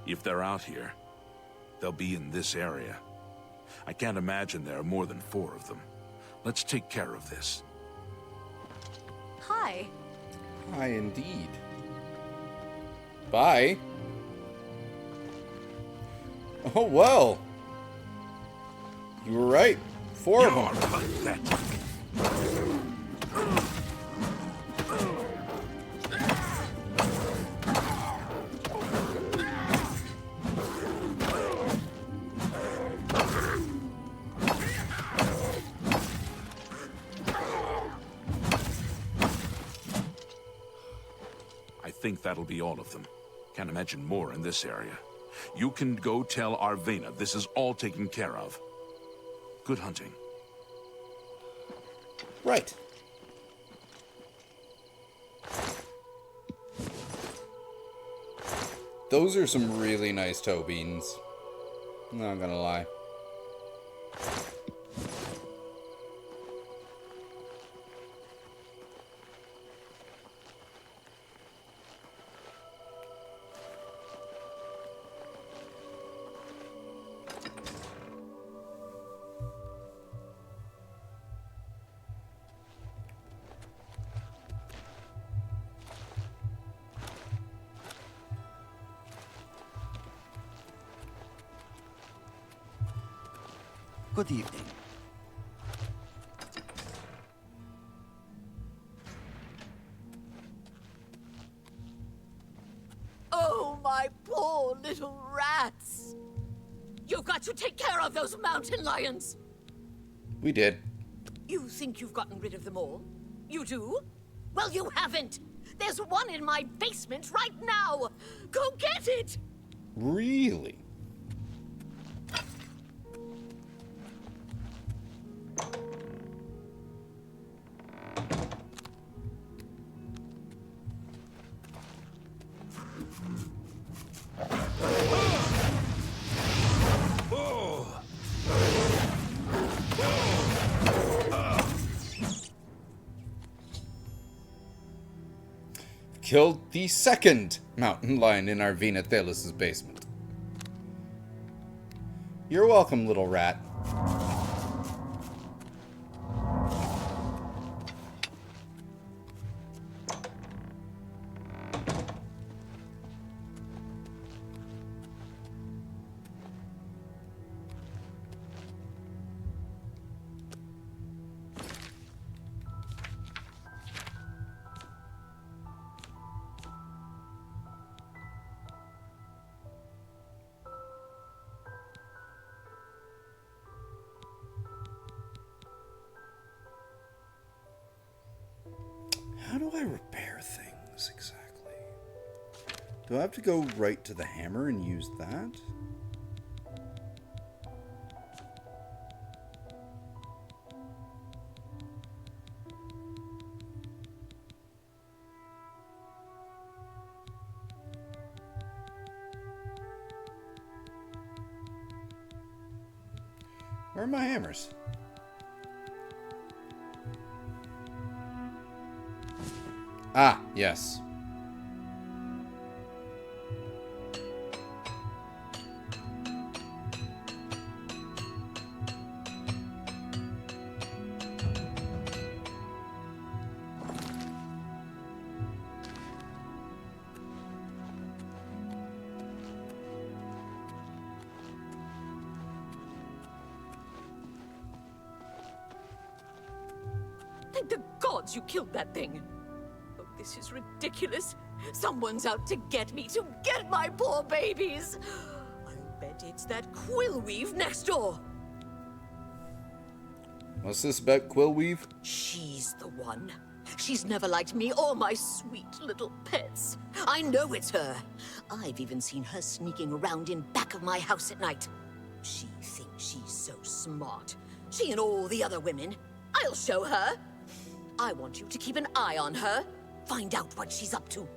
If they're out here, they'll be in this area. I can't imagine there are more than 4 of them. Let's take care of this. Hi. Hi, indeed. Bye. Oh, well. You were right. 4 of them. I think that'll be all of them. Can't imagine more in this area. You can go tell Arvena this is all taken care of. Good hunting. Right. Those are some really nice toe beans. Not gonna lie. Good evening. Oh, my poor little rats! You've got to take care of those mountain lions! We did. You think you've gotten rid of them all? You do? Well, you haven't! There's one in my basement right now! Go get it! Really? Killed the second mountain lion in Arvena Thelus's basement. You're welcome, little rat. Do I have to go right to the hammer and use that? Where are my hammers? Ah, yes. Thank the gods you killed that thing! Oh, this is ridiculous. Someone's out to get me, to get my poor babies! I'll bet it's that Quillweave next door! What's this about Quillweave? She's the one. She's never liked me or my sweet little pets. I know it's her. I've even seen her sneaking around in back of my house at night. She thinks she's so smart. She and all the other women. I'll show her. I want you to keep an eye on her. Find out what she's up to.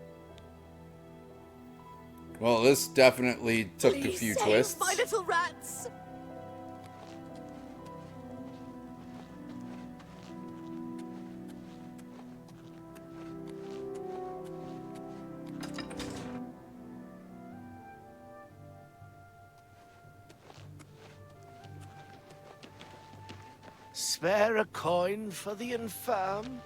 Well, this definitely took Please a few save twists. my little rats. Spare a coin for the infirm?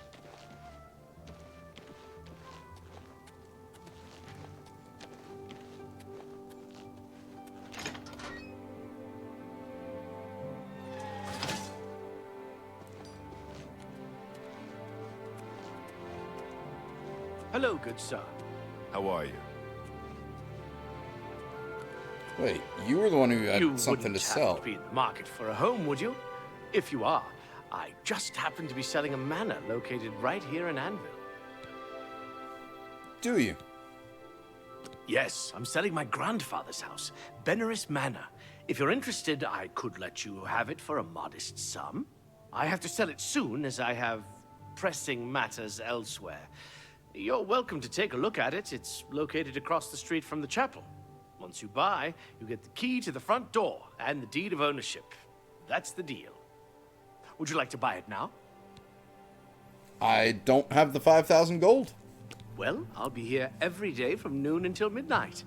Hello, good sir. How are you? Wait, you were the one who had You something to wouldn't happen sell. to be in the market for a home, would you? If you are, I just happen to be selling a manor located right here in Anvil. Do you? Yes, I'm selling my grandfather's house, Benaris Manor. If you're interested, I could let you have it for a modest sum. I have to sell it soon, as I have pressing matters elsewhere. You're welcome to take a look at it. It's located across the street from the chapel. Once you buy, you get the key to the front door and the deed of ownership. That's the deal. Would you like to buy it now? I don't have the 5,000 gold. Well, I'll be here every day from noon until midnight.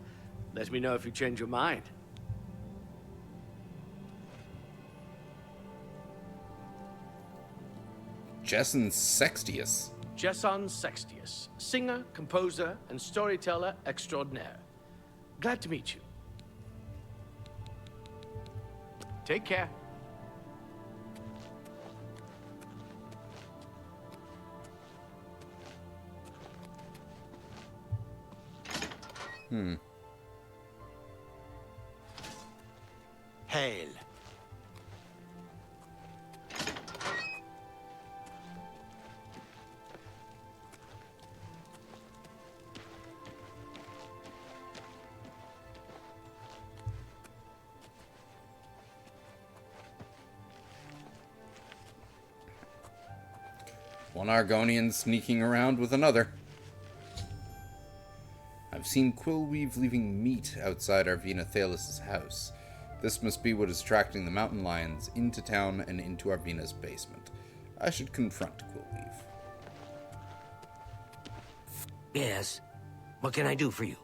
Let me know if you change your mind. Jesson Sextius. Jesson Sextius, singer, composer, and storyteller extraordinaire. Glad to meet you. Take care. Hail. One Argonian sneaking around with another. I've seen Quillweave leaving meat outside Arvina Thalis' house. This must be what is attracting the mountain lions into town and into Arvina's basement. I should confront Quillweave. Yes. What can I do for you?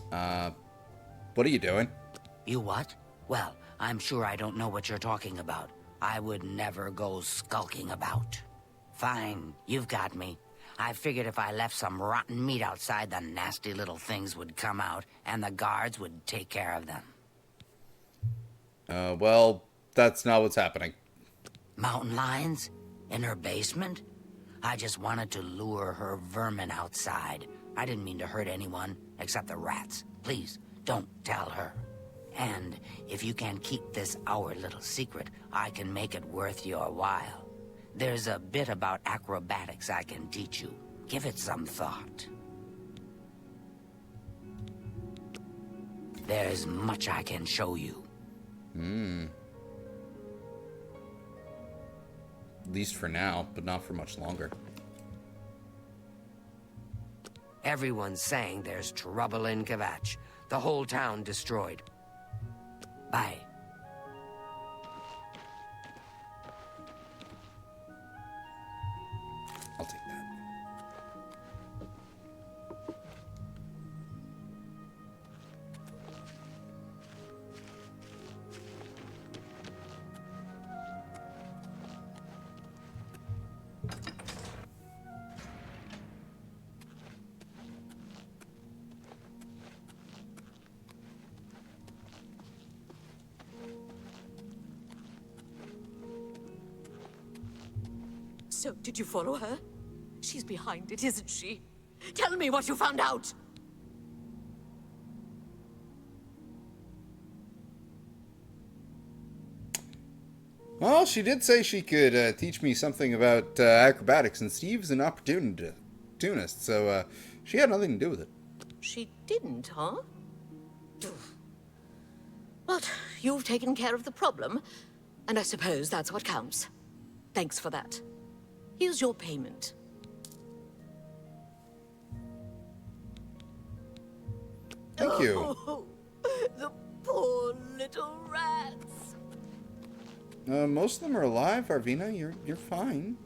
What are you doing? You what? Well, I'm sure I don't know what you're talking about. I would never go skulking about. Fine, you've got me. I figured if I left some rotten meat outside, the nasty little things would come out, and the guards would take care of them. Well, that's not what's happening. Mountain lions? In her basement? I just wanted to lure her vermin outside. I didn't mean to hurt anyone, except the rats. Please, don't tell her. And if you can keep this our little secret, I can make it worth your while. There's a bit about acrobatics I can teach you. Give it some thought. There's much I can show you. At least for now, but not for much longer. Everyone's saying there's trouble in Kvatch. The whole town destroyed. Bye. I'll take that. So, did you follow her? She's behind it, isn't she? Tell me what you found out! Well, she did say she could teach me something about acrobatics, and Steve's an opportunist, so she had nothing to do with it. She didn't, huh? But you've taken care of the problem, and I suppose that's what counts. Thanks for that. Here's your payment. Thank you. Oh, the poor little rats. Most of them are alive, Arvina. You're fine.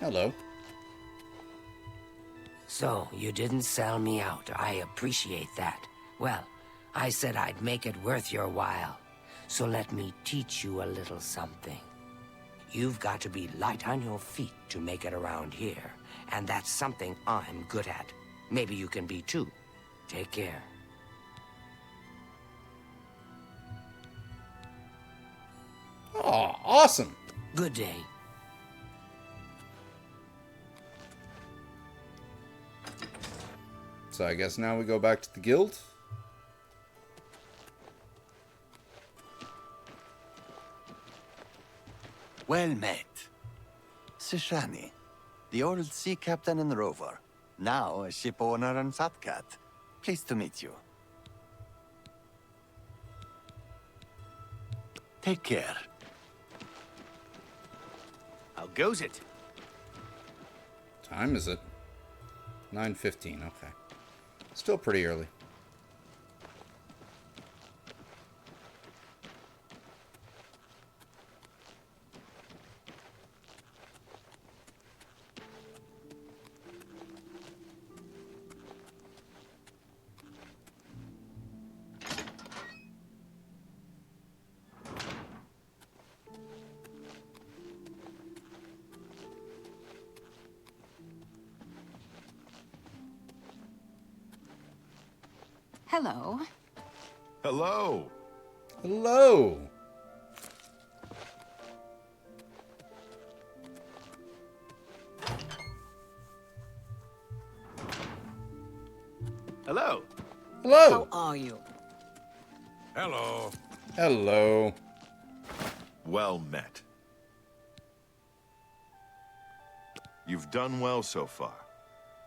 Hello. So, you didn't sell me out. I appreciate that. Well, I said I'd make it worth your while. So let me teach you a little something. You've got to be light on your feet to make it around here. And that's something I'm good at. Maybe you can be too. Take care. Oh, awesome. Good day. So I guess now we go back to the guild. Well met. Sishani, the old sea captain and rover, now a ship owner and fat cat. Pleased to meet you. Take care. How goes it? Time is it? 9:15, okay. Still pretty early. Hello. Hello. Hello. Hello. Hello. How are you? Hello. Hello. Well met. You've done well so far.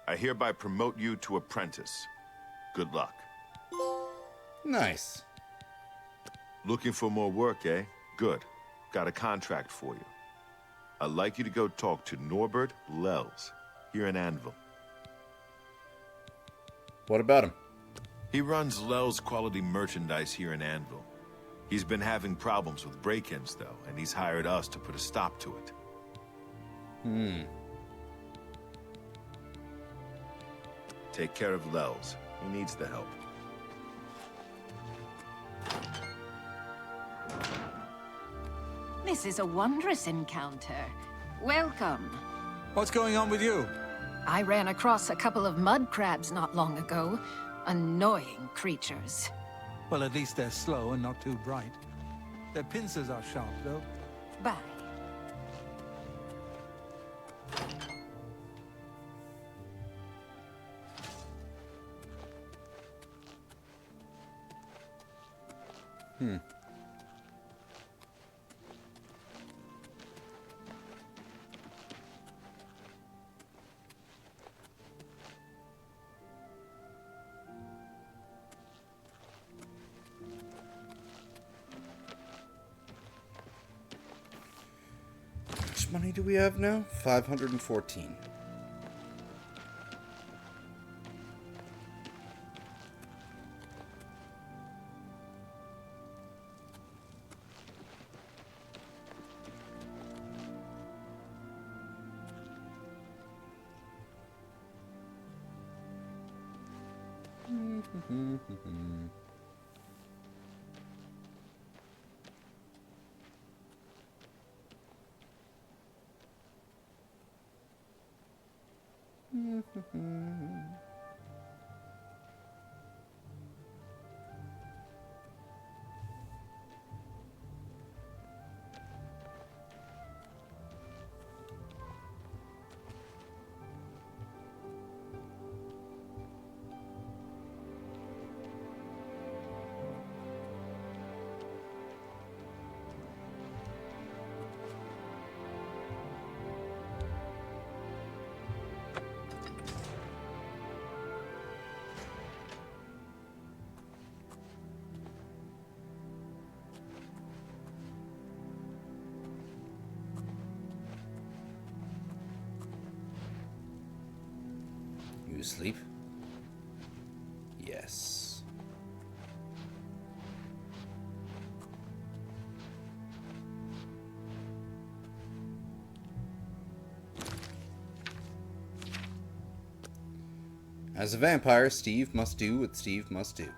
I hereby promote you to apprentice. Good luck. Nice. Looking for more work, eh? Good. Got a contract for you. I'd like you to go talk to Norbert Lels, here in Anvil. What about him? He runs Lels Quality Merchandise here in Anvil. He's been having problems with break-ins, though, and he's hired us to put a stop to it. Take care of Lels. He needs the help. This is a wondrous encounter. Welcome. What's going on with you? I ran across a couple of mud crabs not long ago. Annoying creatures. Well, at least they're slow and not too bright. Their pincers are sharp, though. Bye. How much money do we have now? 514. You asleep? Yes. As a vampire, Steve must do what Steve must do.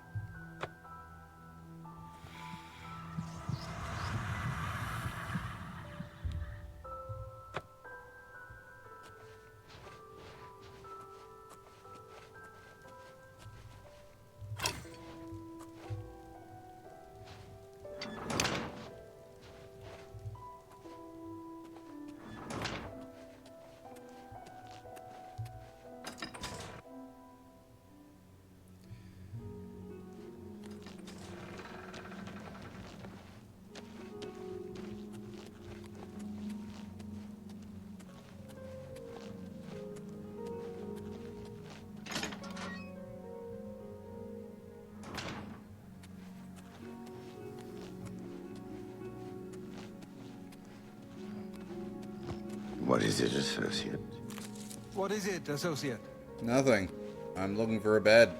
What is it, associate? What is it, associate? Nothing. I'm looking for a bed.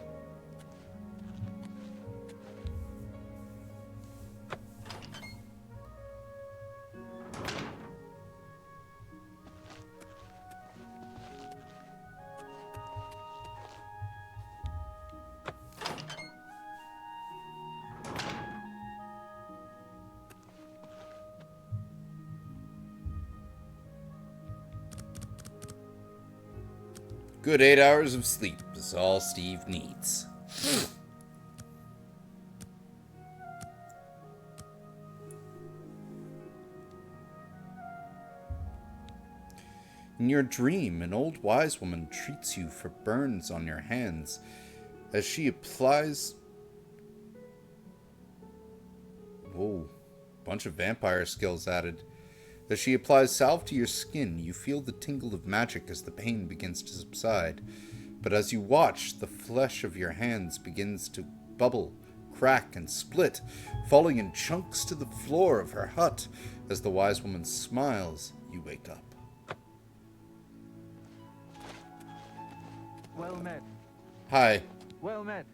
Good 8 hours of sleep is all Steve needs. In your dream, an old wise woman treats you for burns on your hands as she applies... Whoa, bunch of vampire skills added. As she applies salve to your skin, you feel the tingle of magic as the pain begins to subside. But as you watch, the flesh of your hands begins to bubble, crack, and split, falling in chunks to the floor of her hut. As the wise woman smiles, you wake up. Well met. Hi. Well met.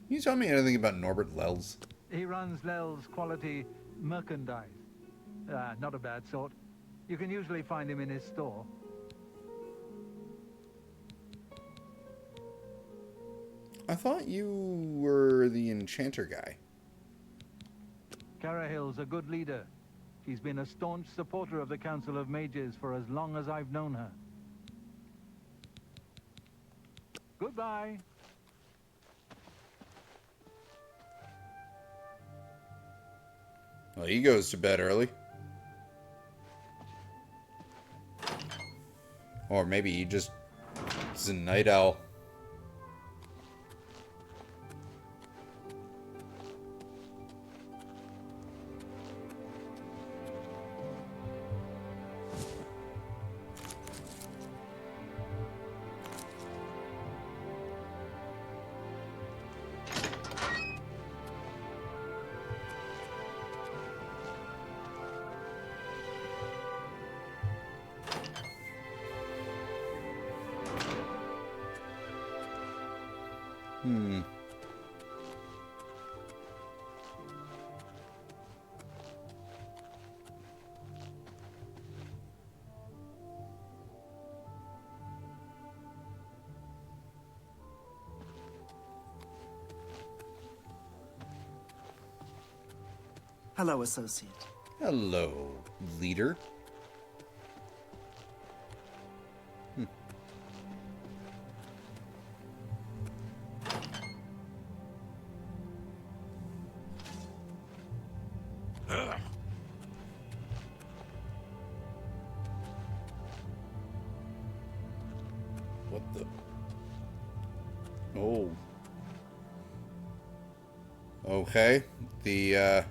Can you tell me anything about Norbert Lels? He runs Lel's quality merchandise. Not a bad sort. You can usually find him in his store. I thought you were the enchanter guy. Carahill's a good leader. She's been a staunch supporter of the Council of Mages for as long as I've known her. Goodbye. Well, he goes to bed early. Or maybe he just is a night owl. Hello, associate. Hello, leader. What the? Oh. Okay. The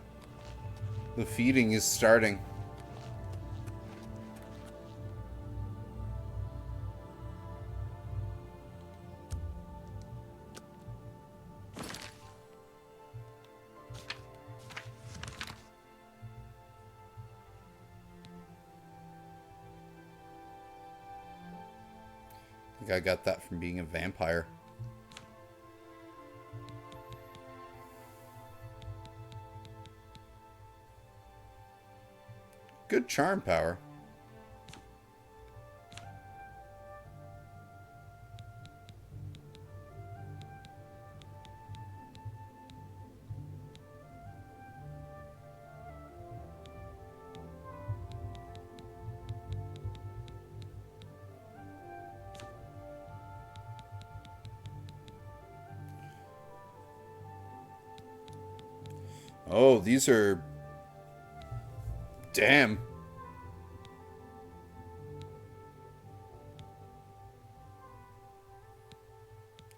feeding is starting. I think I got that from being a vampire. Good charm power. Oh, these are... Damn.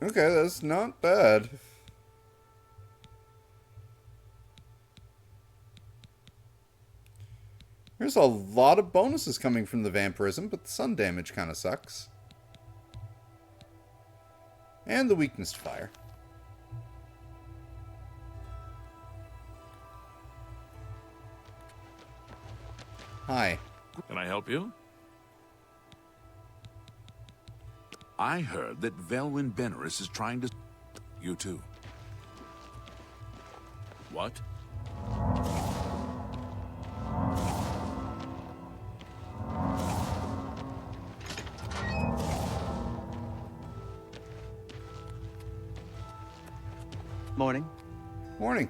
Okay, that's not bad. There's a lot of bonuses coming from the Vampirism, but the sun damage kind of sucks. And the weakness to fire. Hi. Can I help you? I heard that Velwyn Benaris is trying to... You too. What? Morning. Morning.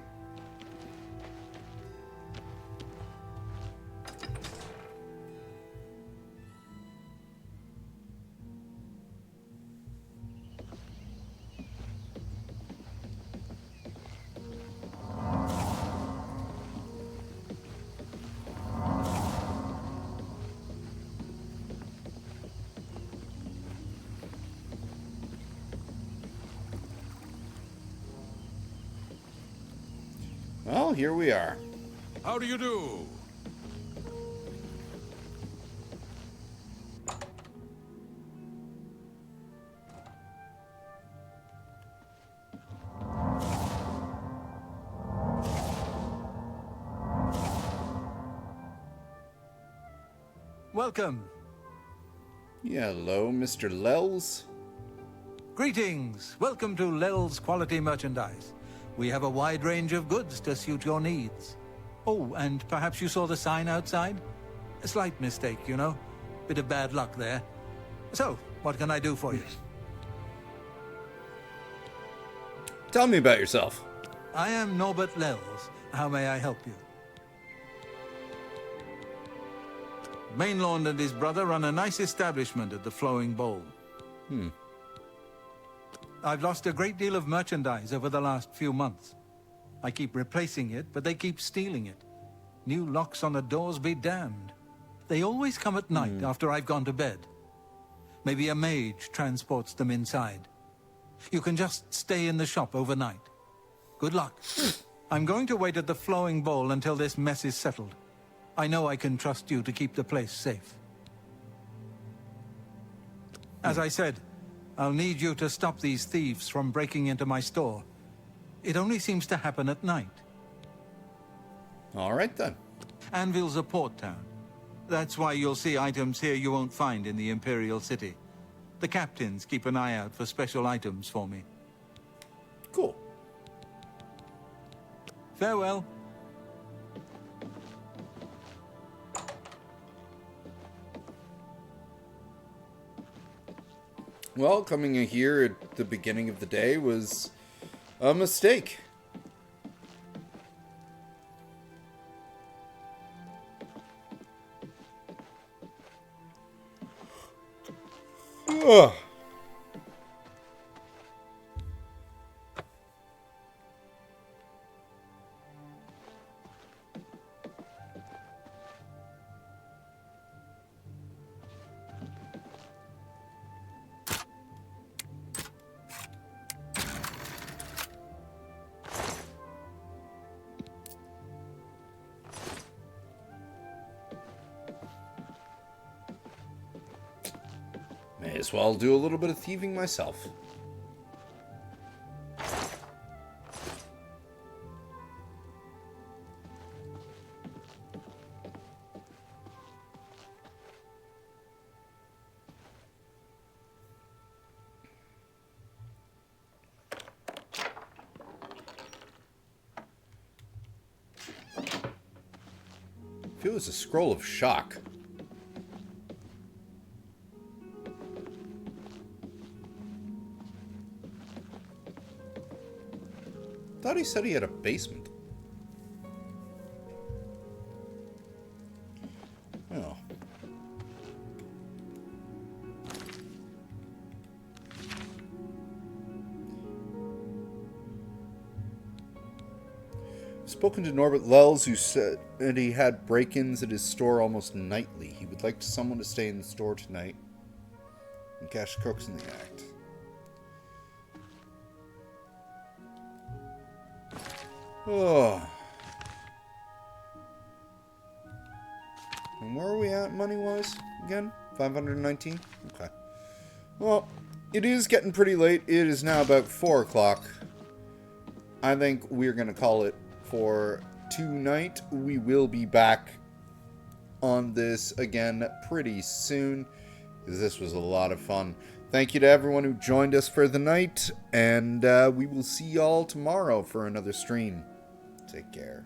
Well, here we are. How do you do? Welcome. Yeah, hello, Mr. Lels. Greetings. Welcome to Lel's Quality Merchandise. We have a wide range of goods to suit your needs. Oh, and perhaps you saw the sign outside? A slight mistake, you know. Bit of bad luck there. So, what can I do for you? Tell me about yourself. I am Norbert Lels. How may I help you? Mainlord and his brother run a nice establishment at the Flowing Bowl. I've lost a great deal of merchandise over the last few months. I keep replacing it, but they keep stealing it. New locks on the doors be damned. They always come at night after I've gone to bed. Maybe a mage transports them inside. You can just stay in the shop overnight. Good luck. I'm going to wait at the Flowing Bowl until this mess is settled. I know I can trust you to keep the place safe. As I said, I'll need you to stop these thieves from breaking into my store. It only seems to happen at night. All right, then. Anvil's a port town. That's why you'll see items here you won't find in the Imperial City. The captains keep an eye out for special items for me. Cool. Farewell. Well, coming in here at the beginning of the day was a mistake. Ugh. May as well do a little bit of thieving myself. I feel it's a scroll of shock. I thought he said he had a basement. Oh. Spoken to Norbert Lels, who said that he had break-ins at his store almost nightly. He would like someone to stay in the store tonight and catch crooks in the act. Oh. And where are we at money-wise again? 519? Okay. Well, it is getting pretty late. It is now about 4 o'clock. I think we're going to call it for tonight. We will be back on this again pretty soon, because this was a lot of fun. Thank you to everyone who joined us for the night, and we will see y'all tomorrow for another stream. Take care.